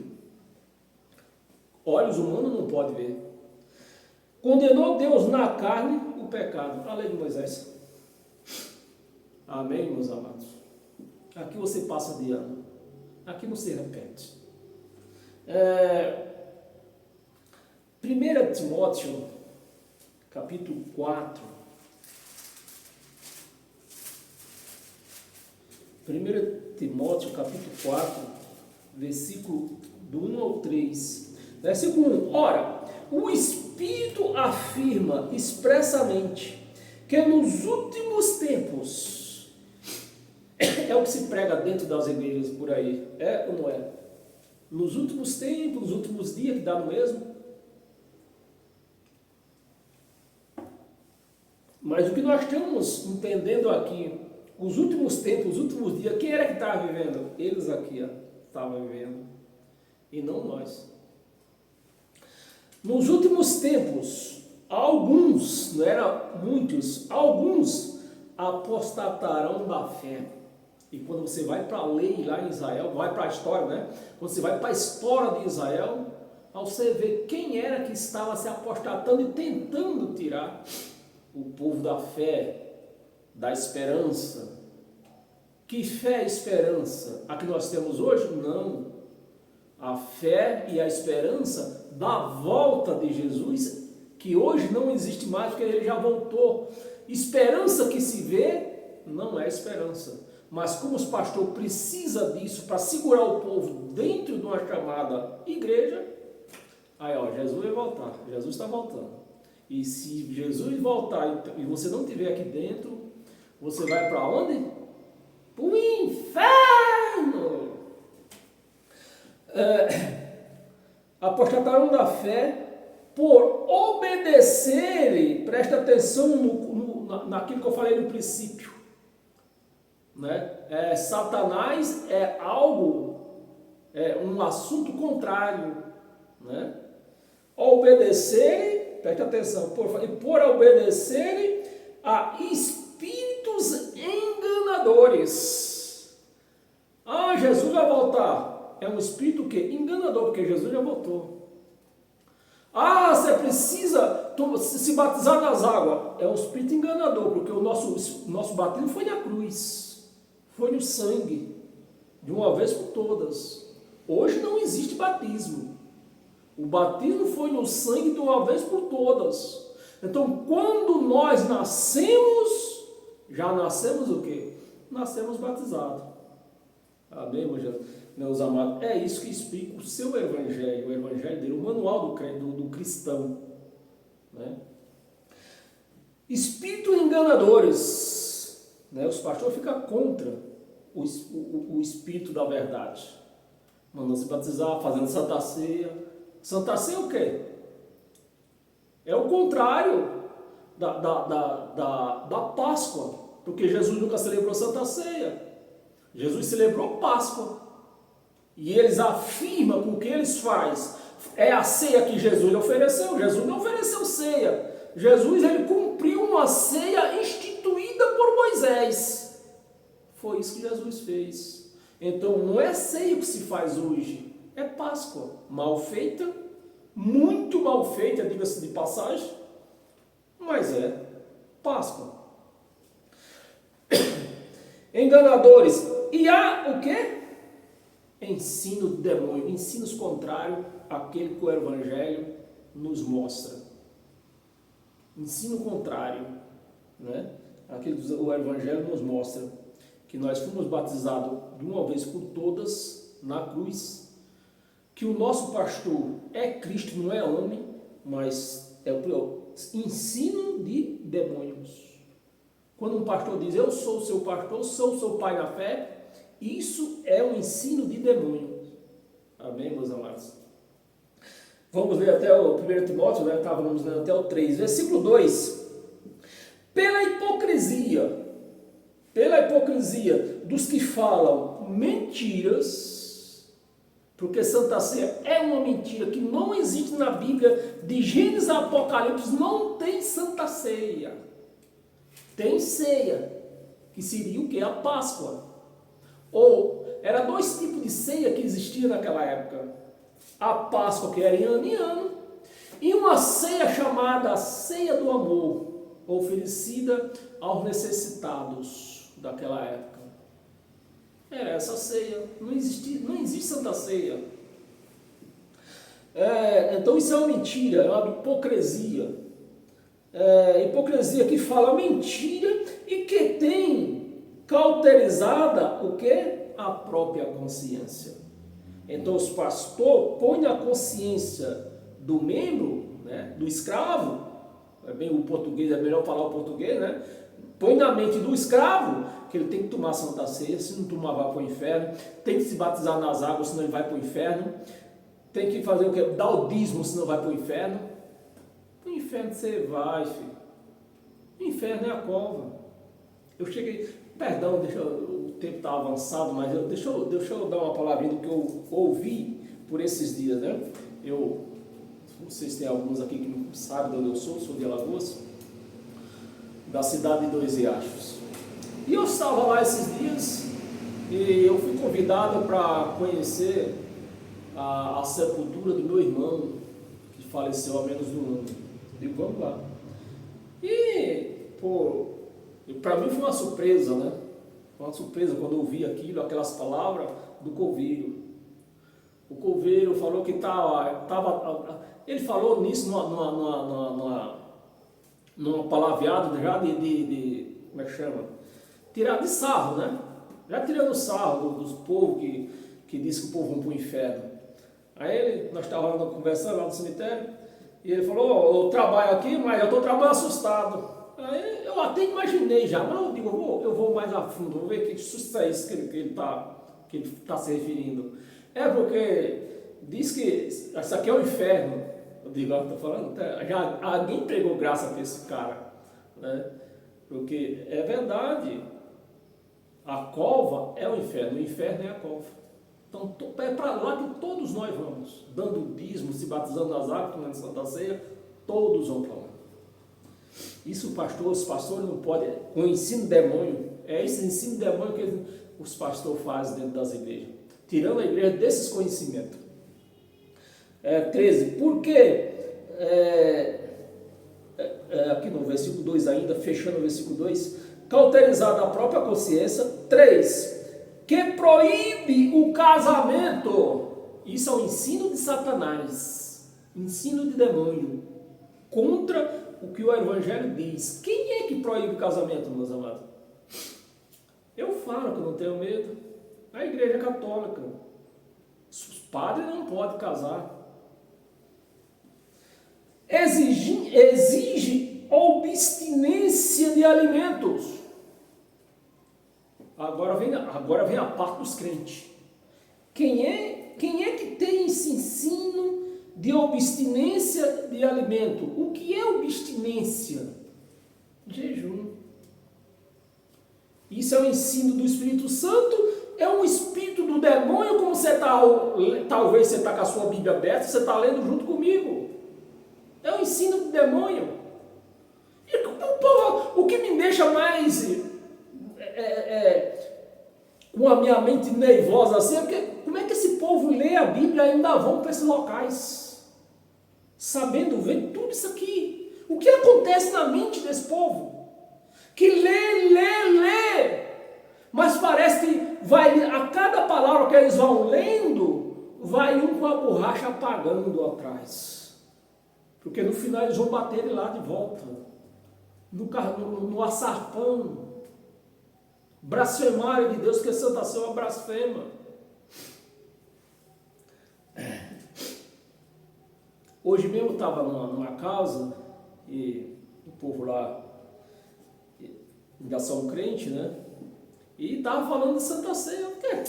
S1: Olhos humanos não podem ver. Condenou Deus na carne o pecado. A lei de Moisés. Amém, meus amados? Aqui você passa de ano. Aqui não se repete. 1 Timóteo, capítulo 4. 1 Timóteo, capítulo 4, versículo do 1 ao 3. Versículo 1. Ora, o Espírito afirma expressamente que nos últimos tempos, é o que se prega dentro das igrejas por aí, é ou não é? Nos últimos tempos, nos últimos dias, que dá no mesmo. Mas o que nós estamos entendendo aqui, os últimos tempos, os últimos dias, quem era que estava vivendo? Eles aqui estavam vivendo, e não nós. Nos últimos tempos, alguns, não era muitos, alguns apostatarão da fé. E quando você vai para a lei lá em Israel, vai para a história, né? Quando você vai para a história de Israel, você vê quem era que estava se apostatando e tentando tirar o povo da fé, da esperança. Que fé e esperança? A que nós temos hoje? Não. A fé e a esperança da volta de Jesus, que hoje não existe mais, porque ele já voltou. Esperança que se vê não é esperança. Mas como os pastores precisam disso para segurar o povo dentro de uma chamada igreja, aí Jesus vai voltar, Jesus está voltando. E se Jesus voltar e você não estiver aqui dentro, você vai para onde? Para o inferno! Apostatarão da fé por obedecerem, presta atenção naquilo que eu falei no princípio, né? Satanás é algo, um assunto contrário, né? Obedecerem, presta atenção, por obedecerem a espíritos enganadores. Jesus vai voltar. É um espírito o quê? Enganador, porque Jesus já voltou. Você precisa se batizar nas águas. É um espírito enganador, porque o nosso batismo foi na cruz, foi no sangue, de uma vez por todas. Hoje não existe batismo. O batismo foi no sangue de uma vez por todas. Então, quando nós nascemos, já nascemos o quê? Nascemos batizados. Amém, meus amados? É isso que explica o seu evangelho, o evangelho dele, o manual do cristão, né? Espíritos enganadores, né? Os pastores ficam contra o espírito da verdade, mandando se batizar, fazendo Santa Ceia. Santa Ceia é o quê? É o contrário da Páscoa, porque Jesus nunca celebrou Santa Ceia. Jesus celebrou Páscoa. E eles afirmam que o que eles fazem é a ceia que Jesus ofereceu. Jesus não ofereceu ceia. Jesus, ele cumpriu uma ceia instituída por Moisés. Foi isso que Jesus fez. Então, não é ceia que se faz hoje. É Páscoa. Mal feita, muito mal feita, diga-se de passagem, mas é Páscoa. Enganadores. E há o quê? Ensino do demônio, ensinos contrários àquele que o Evangelho nos mostra. Ensino contrário, né? Aquilo que o Evangelho nos mostra, que nós fomos batizados de uma vez por todas na cruz, que o nosso pastor é Cristo, não é homem, mas é o ensino de demônios. Quando um pastor diz, eu sou o seu pastor, sou o seu pai na fé, isso é um ensino de demônio. Amém, meus amados? Vamos ler até o 1 Timóteo, né? Estávamos lendo até o 3, versículo 2. Pela hipocrisia dos que falam mentiras, porque Santa Ceia é uma mentira que não existe na Bíblia, de Gênesis a Apocalipse, não tem Santa Ceia. Tem ceia, que seria o que? A Páscoa. Ou, era dois tipos de ceia que existia naquela época. A Páscoa, que era em ano, e uma ceia chamada Ceia do Amor, oferecida aos necessitados daquela época. Era essa ceia, não existe Santa Ceia. Então isso é uma mentira, é uma hipocrisia. Hipocrisia que fala mentira e que tem cauterizada o que? A própria consciência. Então os pastores põem na consciência do membro, né, do escravo, o português é melhor falar o português, né? Põe na mente do escravo que ele tem que tomar Santa Ceia, se não tomar vai para o inferno, tem que se batizar nas águas, senão ele vai para o inferno, tem que fazer o que? Dar o dízimo, senão vai para o inferno. O inferno você vai, filho. O inferno é a cova. Eu cheguei, perdão, o tempo está avançado, mas deixa eu dar uma palavrinha do que eu ouvi por esses dias, né? Vocês têm alguns aqui que não sabem de onde eu sou de Alagoas, da cidade de Dois Riachos. E eu estava lá esses dias e eu fui convidado para conhecer a sepultura do meu irmão, que faleceu há menos de um ano. Digo, vamos lá. E, para mim foi uma surpresa, né? Uma surpresa quando eu ouvi aquilo, aquelas palavras do coveiro. O coveiro falou que ele falou nisso numa palavreada já de como é que chama? Tirar de sarro, né? Já tirando sarro dos povos que diz que o povo vão para o inferno. Aí nós estávamos conversando lá no cemitério, e ele falou, eu trabalho aqui, mas eu estou trabalhando assustado. Aí eu até imaginei já, mas eu digo, eu vou mais a fundo, vou ver que susto é isso que ele está se referindo. É porque diz que isso aqui é o inferno. Eu digo, estou falando, já alguém pregou graça para esse cara, né? Porque é verdade, a cova é o inferno é a cova. Então é para lá que todos nós vamos, dando o dízimo, se batizando nas águas, tomando Santa Ceia, todos vão para lá. Isso os pastores não podem, com o ensino demônio, é esse ensino demônio que os pastores fazem dentro das igrejas, tirando a igreja desses conhecimentos. 13, porque aqui no versículo 2 ainda, fechando o versículo 2, cauterizada a própria consciência. 3, que proíbe o casamento. Isso é o ensino de Satanás, ensino de demônio, contra o que o Evangelho diz. Quem é que proíbe o casamento, meus amados? Eu falo que eu não tenho medo. A Igreja Católica. Os padres não podem casar. Exige abstinência de alimentos. Agora vem a parte dos crentes. Quem é que tem esse ensino de abstinência de alimento? O que é abstinência? Jejum. Isso é o ensino do Espírito Santo? É um espírito do demônio? Como talvez você está com a sua Bíblia aberta, você está lendo junto comigo. É um ensino do demônio. E o que me deixa mais com a minha mente nervosa assim, é porque como é que esse povo lê a Bíblia e ainda vão para esses locais, sabendo, vendo tudo isso aqui? O que acontece na mente desse povo? Que lê, mas parece que vai, a cada palavra que eles vão lendo, vai um com a borracha apagando atrás, porque no final eles vão bater ele lá de volta, no açarpão, blasfemário de Deus, que Santa Ceia é uma blasfema. Hoje mesmo eu estava numa casa e o povo lá já são crente, né? E estava falando de Santa Ceia, porque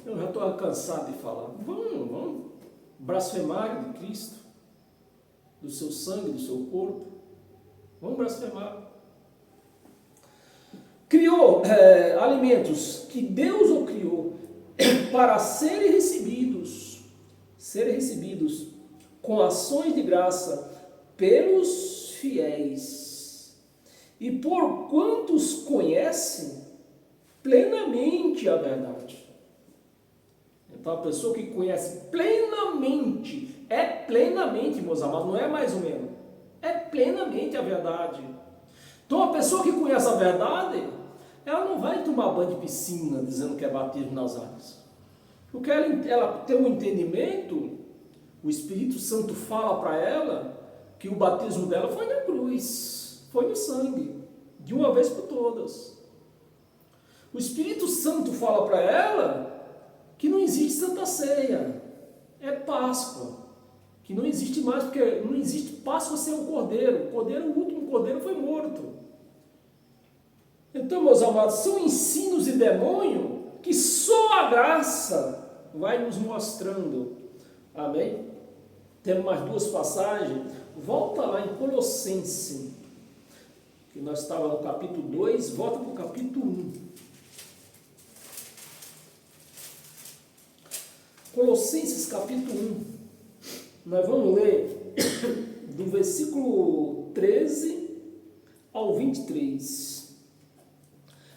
S1: eu já estou cansado de falar. Vamos blasfemar de Cristo, do seu sangue, do seu corpo. Vamos blasfemar. Criou alimentos que Deus o criou para serem recebidos com ações de graça pelos fiéis. E por quantos conhecem plenamente a verdade. Então, a pessoa que conhece plenamente, meus amados, não é mais ou menos, é plenamente a verdade. Então, a pessoa que conhece a verdade, ela não vai tomar banho de piscina dizendo que é batismo nas águas. Porque ela tem um entendimento, o Espírito Santo fala para ela que o batismo dela foi na cruz, foi no sangue, de uma vez por todas. O Espírito Santo fala para ela que não existe Santa Ceia, é Páscoa, que não existe mais, porque não existe Páscoa sem o Cordeiro. O último Cordeiro foi morto. Então, meus amados, são ensinos de demônio que só a graça vai nos mostrando. Amém? Temos mais duas passagens. Volta lá em Colossenses, que nós estávamos no capítulo 2, volta para o capítulo 1. Colossenses capítulo 1, nós vamos ler do versículo 13 ao 23.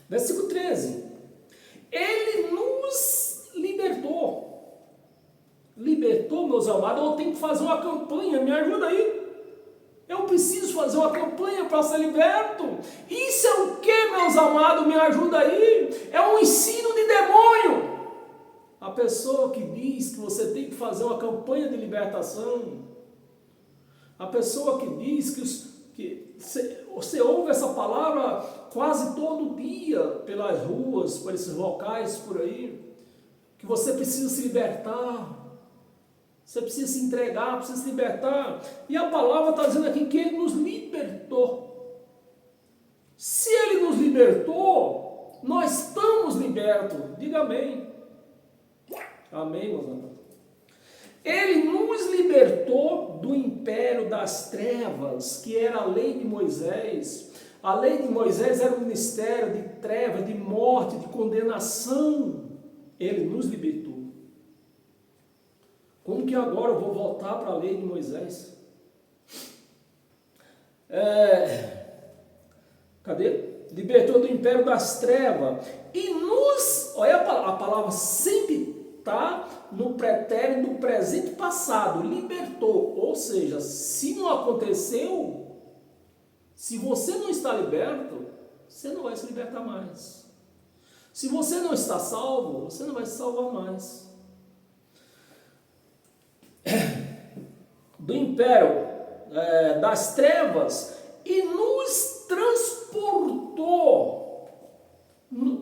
S1: Versículo 13. Ele nos libertou, meus amados. Eu tenho que fazer uma campanha, me ajuda aí. Eu preciso fazer uma campanha para ser liberto. Isso é o que, meus amados? Me ajuda aí. É um ensino de demônio. A pessoa que diz que você tem que fazer uma campanha de libertação, a pessoa que diz que você ouve essa palavra quase todo dia pelas ruas, por esses locais por aí, que você precisa se libertar, você precisa se entregar, precisa se libertar, e a palavra está dizendo aqui que Ele nos libertou. Se Ele nos libertou, nós estamos libertos. Diga amém. Amém, meus amados? Ele nos libertou do império das trevas, que era a lei de Moisés. A lei de Moisés era um ministério de trevas, de morte, de condenação. Ele nos libertou. Como que agora eu vou voltar para a lei de Moisés? Cadê? Libertou do império das trevas. E nos... Olha a palavra sempre está no pretérito do presente passado, libertou, ou seja, se não aconteceu, se você não está liberto, você não vai se libertar mais. Se você não está salvo, você não vai se salvar mais. Do império das trevas e nos transportou.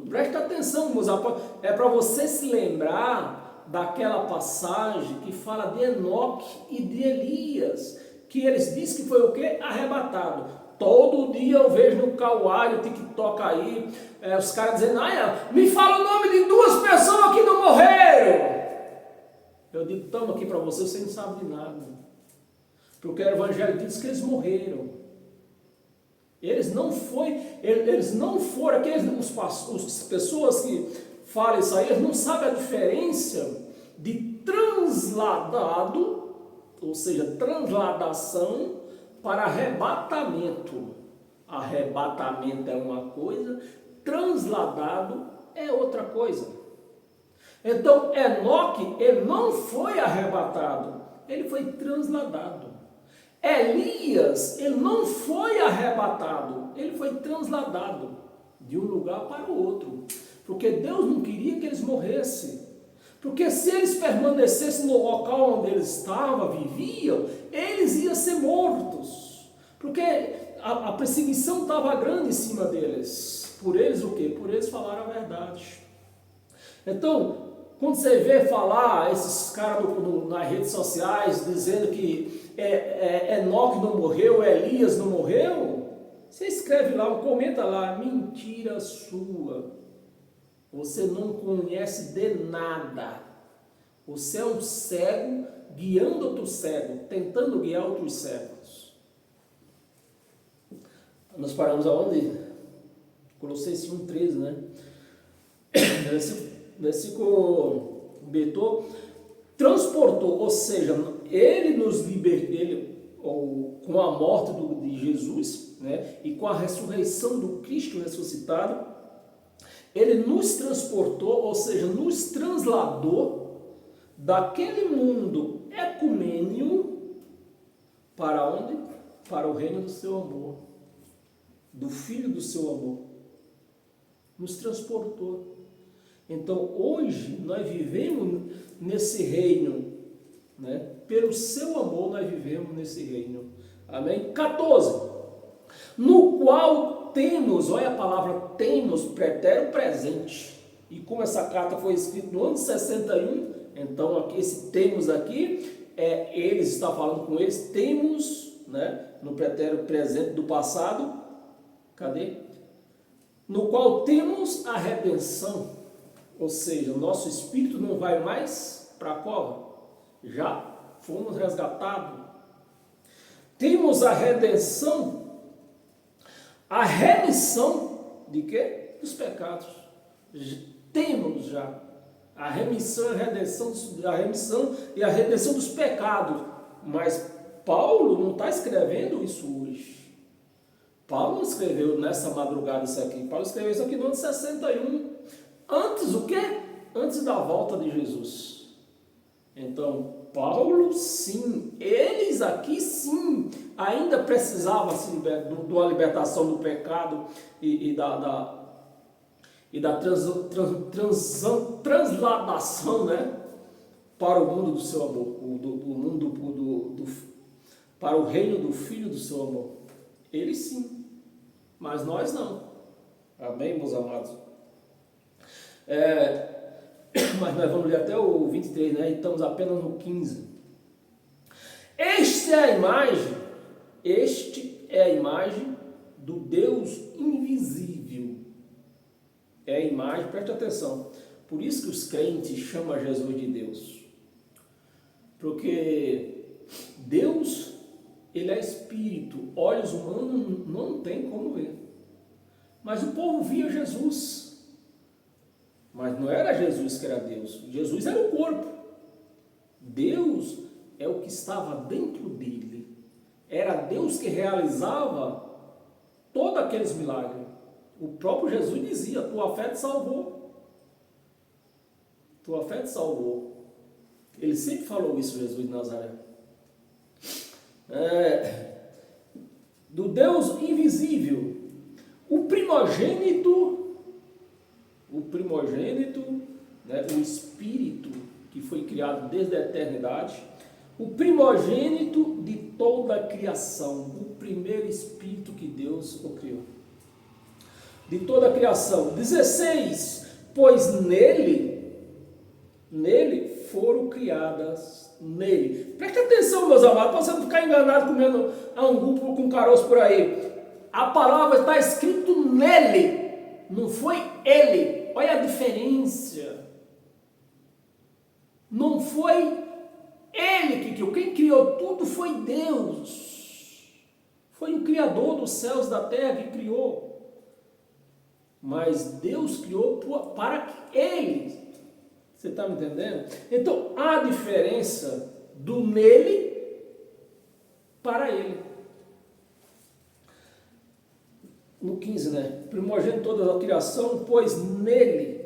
S1: Presta atenção, meus apóstolos, é para você se lembrar daquela passagem que fala de Enoque e de Elias, que eles dizem que foi o quê? Arrebatado. Todo dia eu vejo no Kauai, o TikTok aí, os caras dizendo, me fala o nome de 2 pessoas que não morreram. Eu digo, toma aqui para você, você não sabe de nada. Porque o Evangelho diz que eles morreram. Eles não foram, as pessoas que falam isso aí, eles não sabem a diferença de transladado, ou seja, transladação, para arrebatamento. Arrebatamento é uma coisa, transladado é outra coisa. Então, Enoque, ele não foi arrebatado, ele foi transladado. Elias, ele não foi arrebatado, ele foi transladado de um lugar para o outro. Porque Deus não queria que eles morressem. Porque se eles permanecessem no local onde eles estavam, viviam, eles iam ser mortos. Porque a perseguição estava grande em cima deles. Por eles o quê? Por eles falar a verdade. Então, quando você vê falar esses caras nas redes sociais dizendo que Enoque não morreu, Elias não morreu, Você escreve lá, comenta lá, mentira sua. Você não conhece de nada. Você é um cego guiando outro cego, tentando guiar outros cegos. Nós paramos aonde? Colossenses 1,13, né? Versículo Beto transportou, ou seja, ele nos libertou, com a morte de Jesus, né? E com a ressurreição do Cristo ressuscitado, ele nos transportou, ou seja, nos trasladou daquele mundo ecumênio para onde? Para o reino do seu amor, do Filho do seu amor. Nos transportou. Então, hoje, nós vivemos nesse reino, né? Pelo seu amor, nós vivemos nesse reino. Amém? 14. No qual temos, olha a palavra temos, pretérito presente. E como essa carta foi escrita no ano 61, então aqui, esse temos aqui, eles estão falando com eles, temos, né? No pretérito presente do passado. Cadê? No qual temos a redenção, ou seja, o nosso espírito não vai mais para a cova, já fomos resgatados. Temos a redenção, a remissão de quê? Dos pecados. Temos já a remissão, a remissão e a redenção dos pecados. Mas Paulo não está escrevendo isso hoje. Paulo não escreveu nessa madrugada isso aqui. Paulo escreveu isso aqui no ano 61. Antes o quê? Antes da volta de Jesus. Então, Paulo, sim, eles aqui, sim, ainda precisavam se de uma libertação do pecado e da transladação, né, para o mundo do seu amor, para o reino do Filho do seu amor. Eles sim, mas nós não. Amém, meus amados? Mas nós vamos ler até o 23, né? E estamos apenas no 15. Este é a imagem do Deus invisível. É a imagem, preste atenção. Por isso que os crentes chamam Jesus de Deus. Porque Deus, ele é espírito. Olhos humanos não tem como ver. Mas o povo via Jesus. Mas não era Jesus que era Deus. Jesus era o corpo. Deus é o que estava dentro dele. Era Deus que realizava todos aqueles milagres. O próprio Jesus dizia: tua fé te salvou. Tua fé te salvou. Ele sempre falou isso, Jesus de Nazaré. Do Deus invisível. O primogênito, né, o Espírito que foi criado desde a eternidade, o primogênito de toda a criação, o primeiro Espírito que Deus o criou. De toda a criação. 16, pois nele foram criadas, nele. Preste atenção, meus amados, para você não ficar enganado comendo angu com caroço por aí. A palavra está escrito nele, não foi ele. Olha a diferença. Não foi ele que criou. Quem criou tudo foi Deus. Foi o Criador dos céus e da terra que criou. Mas Deus criou para que ele. Você está me entendendo? Então, há diferença do nele para ele. No 15, né? Primogênito de toda a criação, pois nele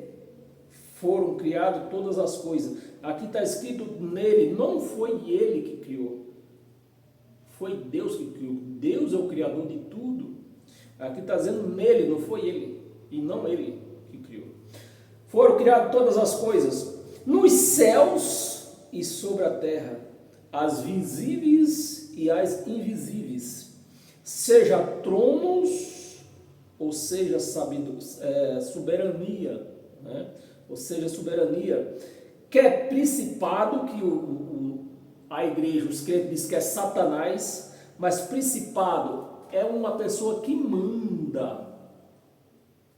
S1: foram criadas todas as coisas. Aqui está escrito nele, não foi ele que criou. Foi Deus que criou. Deus é o criador de tudo. Aqui está dizendo nele, não foi ele. E não ele que criou. Foram criadas todas as coisas, nos céus e sobre a terra, as visíveis e as invisíveis, seja tronos, ou seja, soberania, né? Ou seja, soberania, que é principado, que a igreja, os crentes dizem que é Satanás, mas principado é uma pessoa que manda,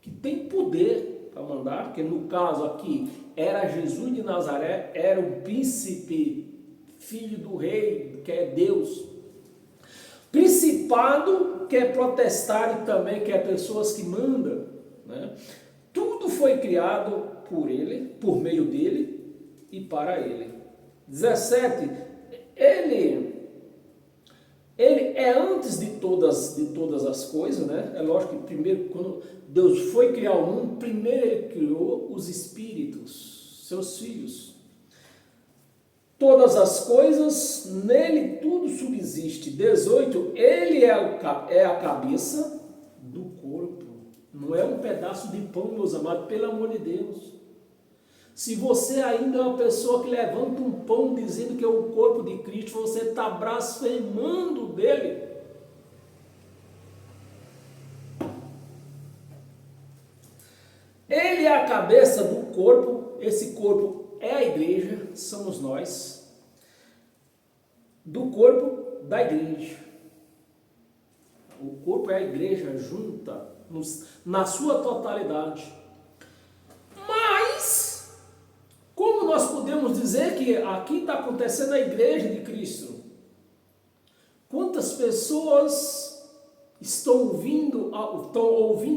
S1: que tem poder para mandar, que no caso aqui era Jesus de Nazaré, era o príncipe, filho do rei, que é Deus. Principado, que é potestade também, que é pessoas que mandam, né? Tudo foi criado por ele, por meio dele e para ele. 17, ele é antes de todas as coisas, né? É lógico que primeiro, quando Deus foi criar o mundo, primeiro ele criou os espíritos, seus filhos. Todas as coisas, nele tudo subsiste. 18, ele é a cabeça do corpo. Não é um pedaço de pão, meus amados, pelo amor de Deus. Se você ainda é uma pessoa que levanta um pão dizendo que é o corpo de Cristo, você está blasfemando dele. Ele é a cabeça do corpo, esse corpo é a igreja, somos nós, do corpo da igreja. O corpo é a igreja junta, na sua totalidade. Mas, como nós podemos dizer que aqui está acontecendo a igreja de Cristo? Quantas pessoas estão ouvindo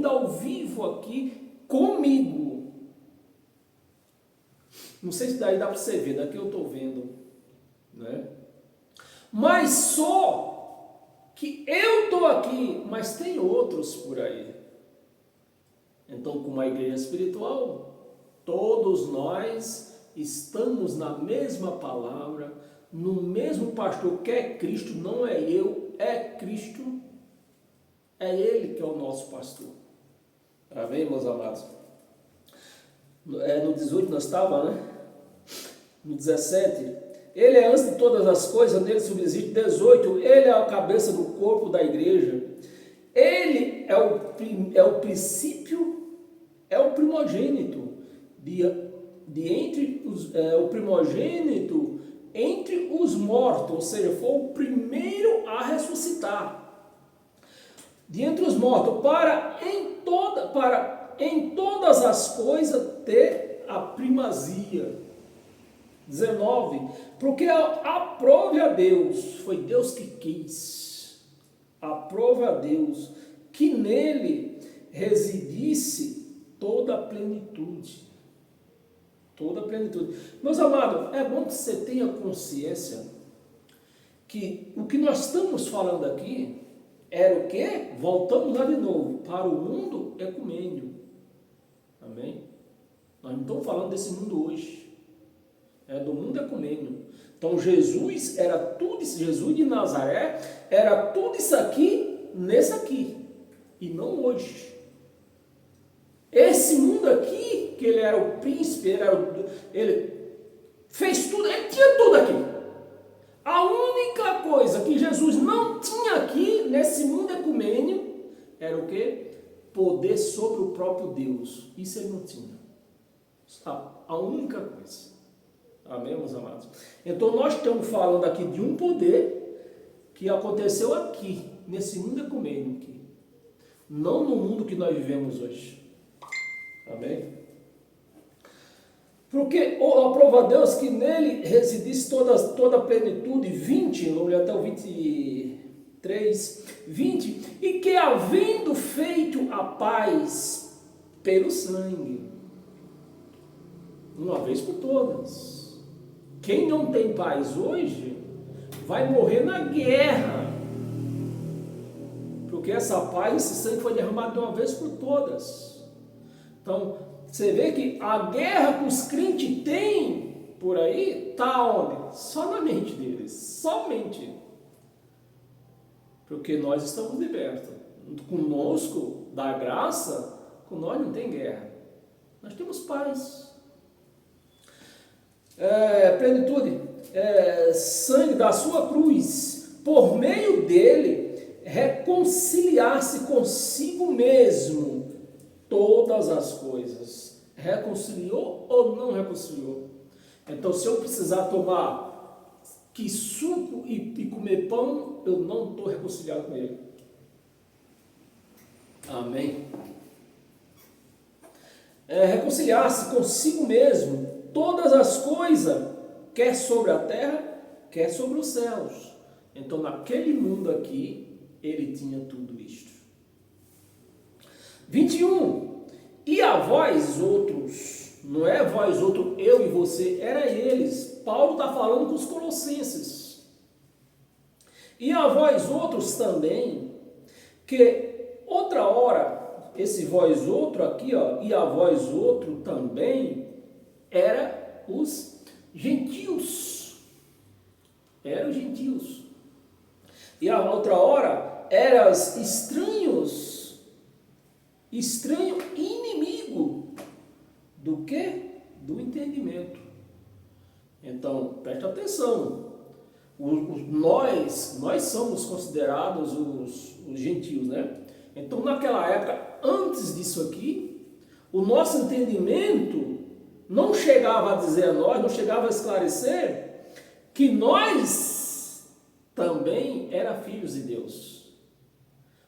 S1: ao vivo aqui comigo? Não sei se daí dá para você ver, daqui eu estou vendo, né? Mas só que eu estou aqui, mas tem outros por aí. Então, como a igreja espiritual, todos nós estamos na mesma palavra, no mesmo pastor, que é Cristo, não é eu, é Cristo, é Ele que é o nosso pastor. Amém, meus amados? No 18 nós estávamos, né? No 17, ele é antes de todas as coisas, nele subsiste. 18, ele é a cabeça do corpo da igreja. Ele é o princípio, é o primogênito o primogênito entre os mortos, ou seja, foi o primeiro a ressuscitar de entre os mortos, para em todas as coisas ter a primazia. 19, porque aprove a Deus, foi Deus que quis, aprove a Deus que nele residisse toda a plenitude. Toda a plenitude. Meus amados, é bom que você tenha consciência que o que nós estamos falando aqui era o quê? Voltamos lá de novo, para o mundo ecumênio. Amém? Nós não estamos falando desse mundo hoje. É do mundo ecumênio. Então Jesus era tudo isso, Jesus de Nazaré era tudo isso aqui, nesse aqui, e não hoje. Esse mundo aqui, que ele era o príncipe, ele fez tudo, ele tinha tudo aqui. A única coisa que Jesus não tinha aqui, nesse mundo ecumênio, era o quê? Poder sobre o próprio Deus. Isso ele não tinha. A única coisa. Amém, meus amados? Então nós estamos falando aqui de um poder que aconteceu aqui, nesse mundo ecumênio aqui. Não no mundo que nós vivemos hoje. Amém? Porque aprova a Deus que nele residisse toda a plenitude, 20, vamos ler até o 23, 20, e que havendo feito a paz pelo sangue, uma vez por todas. Quem não tem paz hoje, vai morrer na guerra. Porque essa paz, esse sangue foi derramado de uma vez por todas. Então, você vê que a guerra que os crentes têm por aí, está onde? Só na mente deles, somente. Porque nós estamos libertos. Conosco, da graça, com nós não tem guerra. Nós temos paz. Plenitude, sangue da sua cruz, por meio dele, reconciliar-se consigo mesmo todas as coisas. Reconciliou ou não reconciliou? Então, se eu precisar tomar que suco e comer pão, eu não estou reconciliado com ele. Amém. Reconciliar-se consigo mesmo, todas as coisas, quer sobre a terra, quer sobre os céus. Então, naquele mundo aqui, ele tinha tudo isto. 21. E a vós outros, não é vós outros, eu e você, era eles. Paulo está falando com os colossenses. E a vós outros também, que outra hora, esse vós outro aqui, ó, e a vós outro também, era os gentios. Eram os gentios. E a outra hora, eras estranhos, estranho e inimigo. Do quê? Do entendimento. Então, preste atenção. Nós somos considerados os gentios, né? Então, naquela época, antes disso aqui, o nosso entendimento não chegava a dizer a nós, não chegava a esclarecer que nós também éramos filhos de Deus.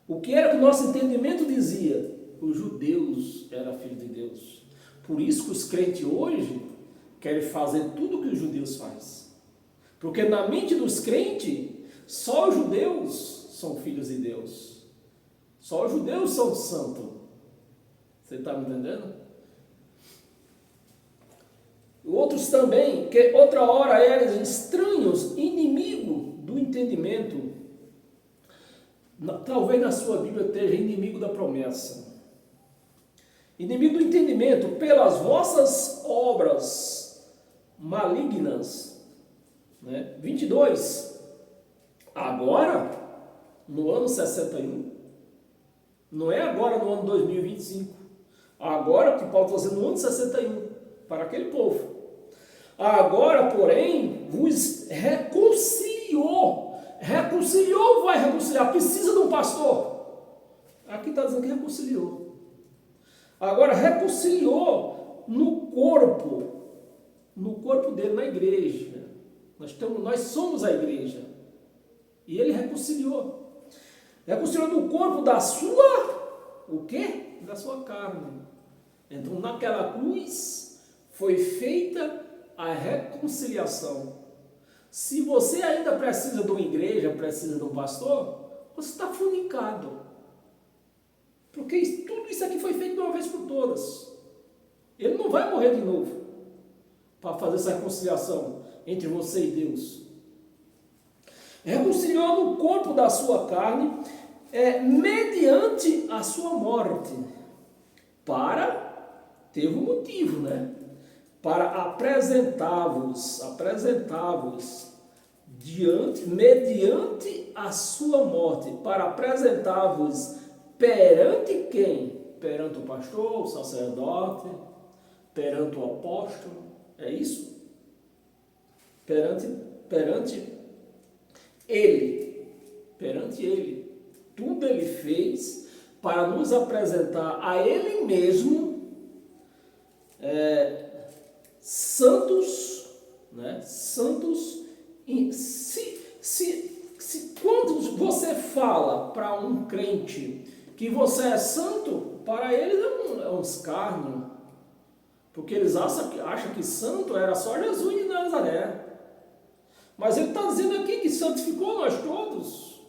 S1: O que era que o nosso entendimento dizia? Os judeus eram filhos de Deus. Por isso que os crentes hoje querem fazer tudo o que os judeus fazem. Porque na mente dos crentes, só os judeus são filhos de Deus. Só os judeus são santos. Você está me entendendo? Outros também, que outra hora eram estranhos, inimigo do entendimento. Talvez na sua Bíblia esteja inimigo da promessa. Inimigo do entendimento, pelas vossas obras malignas. 22. Agora, no ano 61, não é agora no ano 2025, agora que Paulo está dizendo no ano 61, para aquele povo. Agora, porém, vos reconciliou. Reconciliou, vai reconciliar, precisa de um pastor. Aqui está dizendo que reconciliou. Agora, reconciliou no corpo dele, na igreja. Nós somos a igreja. E ele reconciliou. Reconciliou no corpo da sua, o quê? Da sua carne. Então, naquela cruz, foi feita a reconciliação. Se você ainda precisa de uma igreja, precisa de um pastor, você está fornicado. Porque tudo isso aqui foi feito de uma vez por todas. Ele não vai morrer de novo para fazer essa reconciliação entre você e Deus. Reconciliou no corpo da sua carne, mediante a sua morte. Teve um motivo, né? Para apresentar-vos mediante a sua morte, para apresentar-vos perante quem? Perante o pastor, o sacerdote, perante o apóstolo, é isso? Perante ele, tudo ele fez para nos apresentar a ele mesmo, santos, né? Santos. Se quando você fala para um crente que você é santo, para eles é um escárnio, porque eles acham que santo era só Jesus de Nazaré. Mas ele está dizendo aqui que santificou nós todos.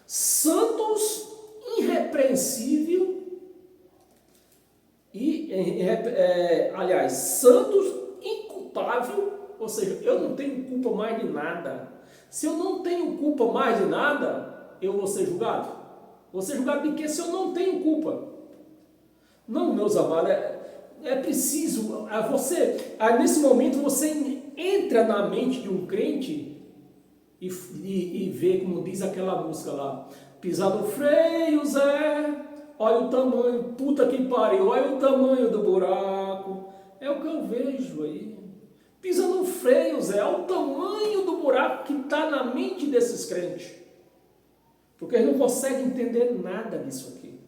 S1: Santos, irrepreensível e, aliás, santos, inculpável, ou seja, eu não tenho culpa mais de nada. Se eu não tenho culpa mais de nada, eu vou ser julgado. Vou ser julgado de quê se eu não tenho culpa? Não, meus amados, é preciso, nesse momento você entra na mente de um crente e vê, como diz aquela música lá, pisar no freio, Zé, olha o tamanho, puta que pariu, olha o tamanho do buraco. É o que eu vejo aí. Pisa no freio, Zé, olha o tamanho do buraco que está na mente desses crentes. Porque eles não conseguem entender nada disso aqui.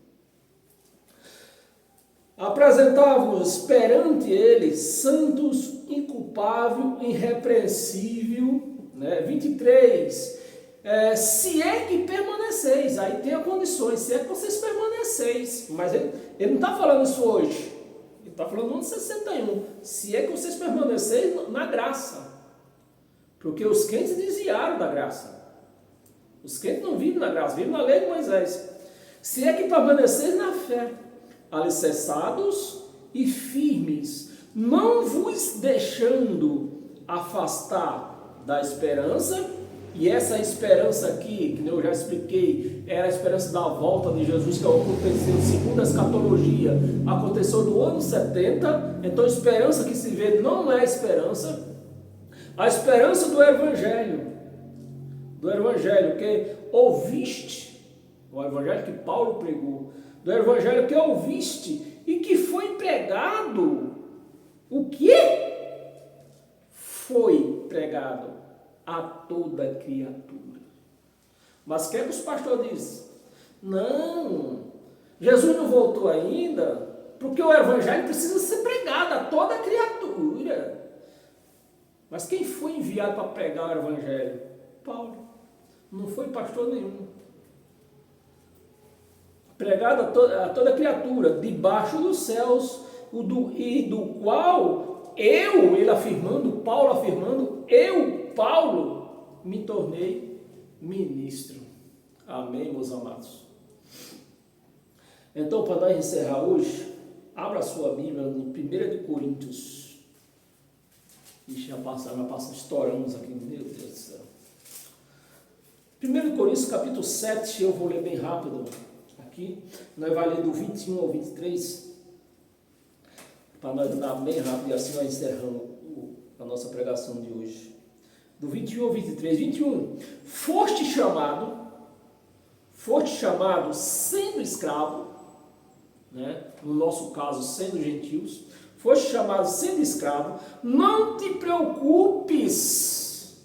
S1: Apresentava-vos perante ele, santos, inculpável, irrepreensível, né? 23, Se é que permaneceis, aí tem as condições, se é que vocês permaneceis, mas ele não está falando isso hoje, ele está falando no ano 61, se é que vocês permaneceis na graça, porque os crentes desviaram da graça, os crentes não vivem na graça, vivem na lei de Moisés, se é que permaneceis na fé, alicerçados e firmes, não vos deixando afastar da esperança. E essa esperança aqui, que eu já expliquei, era a esperança da volta de Jesus, que aconteceu segundo a escatologia, aconteceu no ano 70, então a esperança que se vê não é esperança, a esperança do Evangelho que ouviste, o Evangelho que Paulo pregou, do Evangelho que ouviste e que foi pregado, o que foi pregado a toda criatura. Mas o que é que os pastores dizem? Não, Jesus não voltou ainda, porque o Evangelho precisa ser pregado a toda criatura. Mas quem foi enviado para pregar o Evangelho? Paulo. Não foi pastor nenhum. Pregado a toda criatura, debaixo dos céus, e do qual ele afirmando, Paulo afirmando, Paulo, me tornei ministro. Amém, meus amados? Então, para nós encerrar hoje, abra a sua Bíblia em 1 de Coríntios. Ixi, já passa, estouramos aqui, meu Deus do céu. 1 de Coríntios, capítulo 7, eu vou ler bem rápido aqui. Nós vamos ler do 21 ao 23, para nós dar bem rápido, e assim nós encerramos a nossa pregação de hoje. Do 21 ao 23, 21, foste chamado sendo escravo, né? No nosso caso, sendo gentios, foste chamado sendo escravo, não te preocupes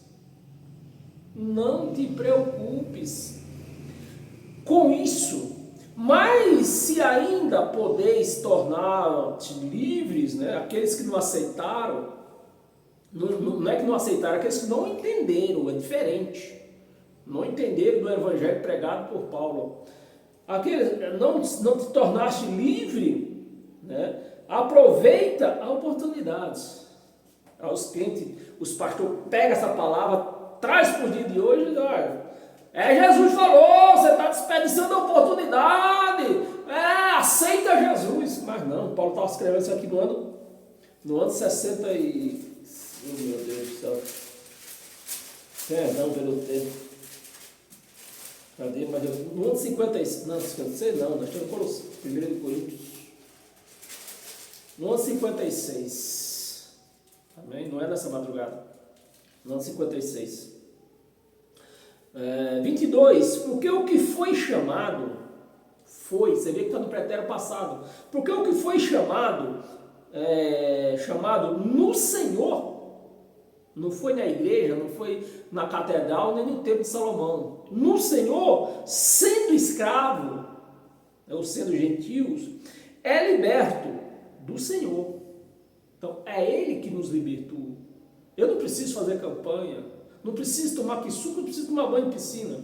S1: com isso, mas se ainda podeis tornar-te livres, né? Aqueles que não aceitaram, não é que não aceitaram, aqueles que não entenderam, é diferente. Não entenderam do Evangelho pregado por Paulo. Aqueles não te tornaste livre, né? Aproveita a oportunidade. Os crentes, os pastores pegam essa palavra, traz para o dia de hoje e diz, olha, Jesus falou, você está desperdiçando a oportunidade, aceita Jesus. Mas não, Paulo estava escrevendo isso aqui no ano 60 e... Oh, meu Deus do céu. Perdão pelo tempo. Cadê? Mas no ano 56. Não, 56 não. Nós estamos no 1 de Coríntios. No ano 56. Amém? Não é nessa madrugada. No ano 56. 22. Porque o que foi chamado foi. Você vê que está no pretérito passado. Porque o que foi chamado no Senhor. Não foi na igreja, não foi na catedral, nem no templo de Salomão. No Senhor, sendo escravo, ou sendo gentios, é liberto do Senhor. Então, é Ele que nos libertou. Eu não preciso fazer campanha, não preciso tomar suco, não preciso tomar banho em piscina.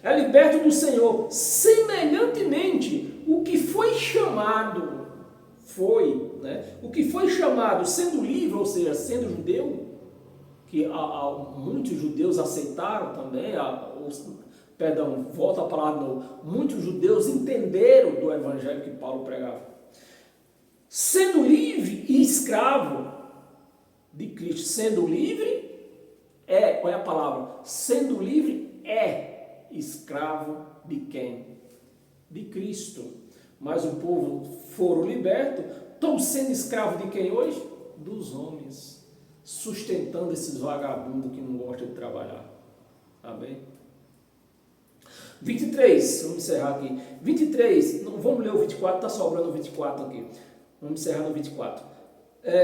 S1: É liberto do Senhor. Semelhantemente, o que foi chamado, o que foi chamado sendo livre, ou seja, sendo judeu, que muitos judeus aceitaram também, volta a palavra, muitos judeus entenderam do Evangelho que Paulo pregava. Sendo livre e escravo de Cristo, sendo livre, qual é a palavra? Sendo livre escravo de quem? De Cristo. Mas o povo foram libertos, estão sendo escravos de quem hoje? Dos homens, sustentando esses vagabundos que não gostam de trabalhar. Amém? 23, vamos encerrar aqui. 23, não, vamos ler o 24, está sobrando o 24 aqui. Vamos encerrar no 24.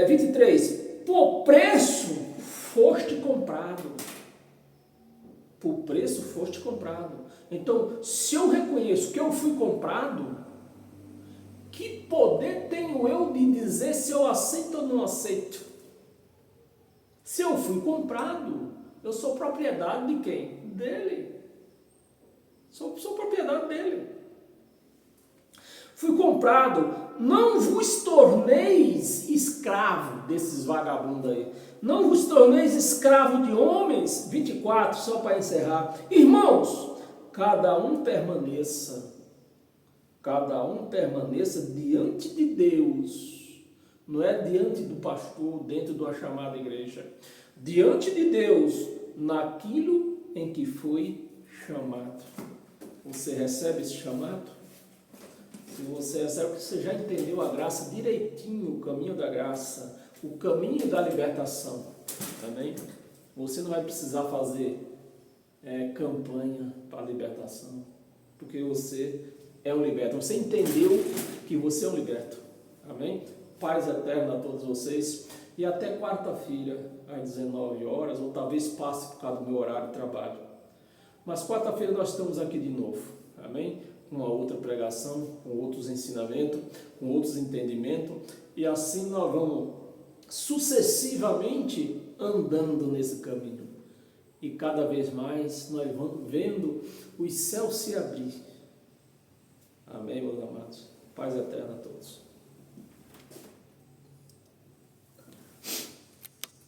S1: 23, por preço foste comprado. Por preço foste comprado. Então, se eu reconheço que eu fui comprado, que poder tenho eu de dizer se eu aceito ou não aceito? Se eu fui comprado, eu sou propriedade de quem? dele. Sou propriedade dele. Fui comprado, não vos torneis escravo desses vagabundos aí. Não vos torneis escravo de homens. 24, só para encerrar. Irmãos, cada um permaneça diante de Deus. Não é diante do pastor, dentro de uma chamada igreja. Diante de Deus, naquilo em que foi chamado. Você recebe esse chamado? Se você recebe, você já entendeu a graça direitinho, o caminho da graça, o caminho da libertação. Amém? Você não vai precisar fazer campanha para a libertação, porque você é um liberto. Você entendeu que você é um liberto. Amém? Paz eterna a todos vocês. E até quarta-feira, às 19 horas, ou talvez passe por causa do meu horário de trabalho. Mas quarta-feira nós estamos aqui de novo. Amém? Com uma outra pregação, com outros ensinamentos, com outros entendimentos. E assim nós vamos sucessivamente andando nesse caminho. E cada vez mais nós vamos vendo os céus se abrir. Amém, meus amados? Paz eterna a todos.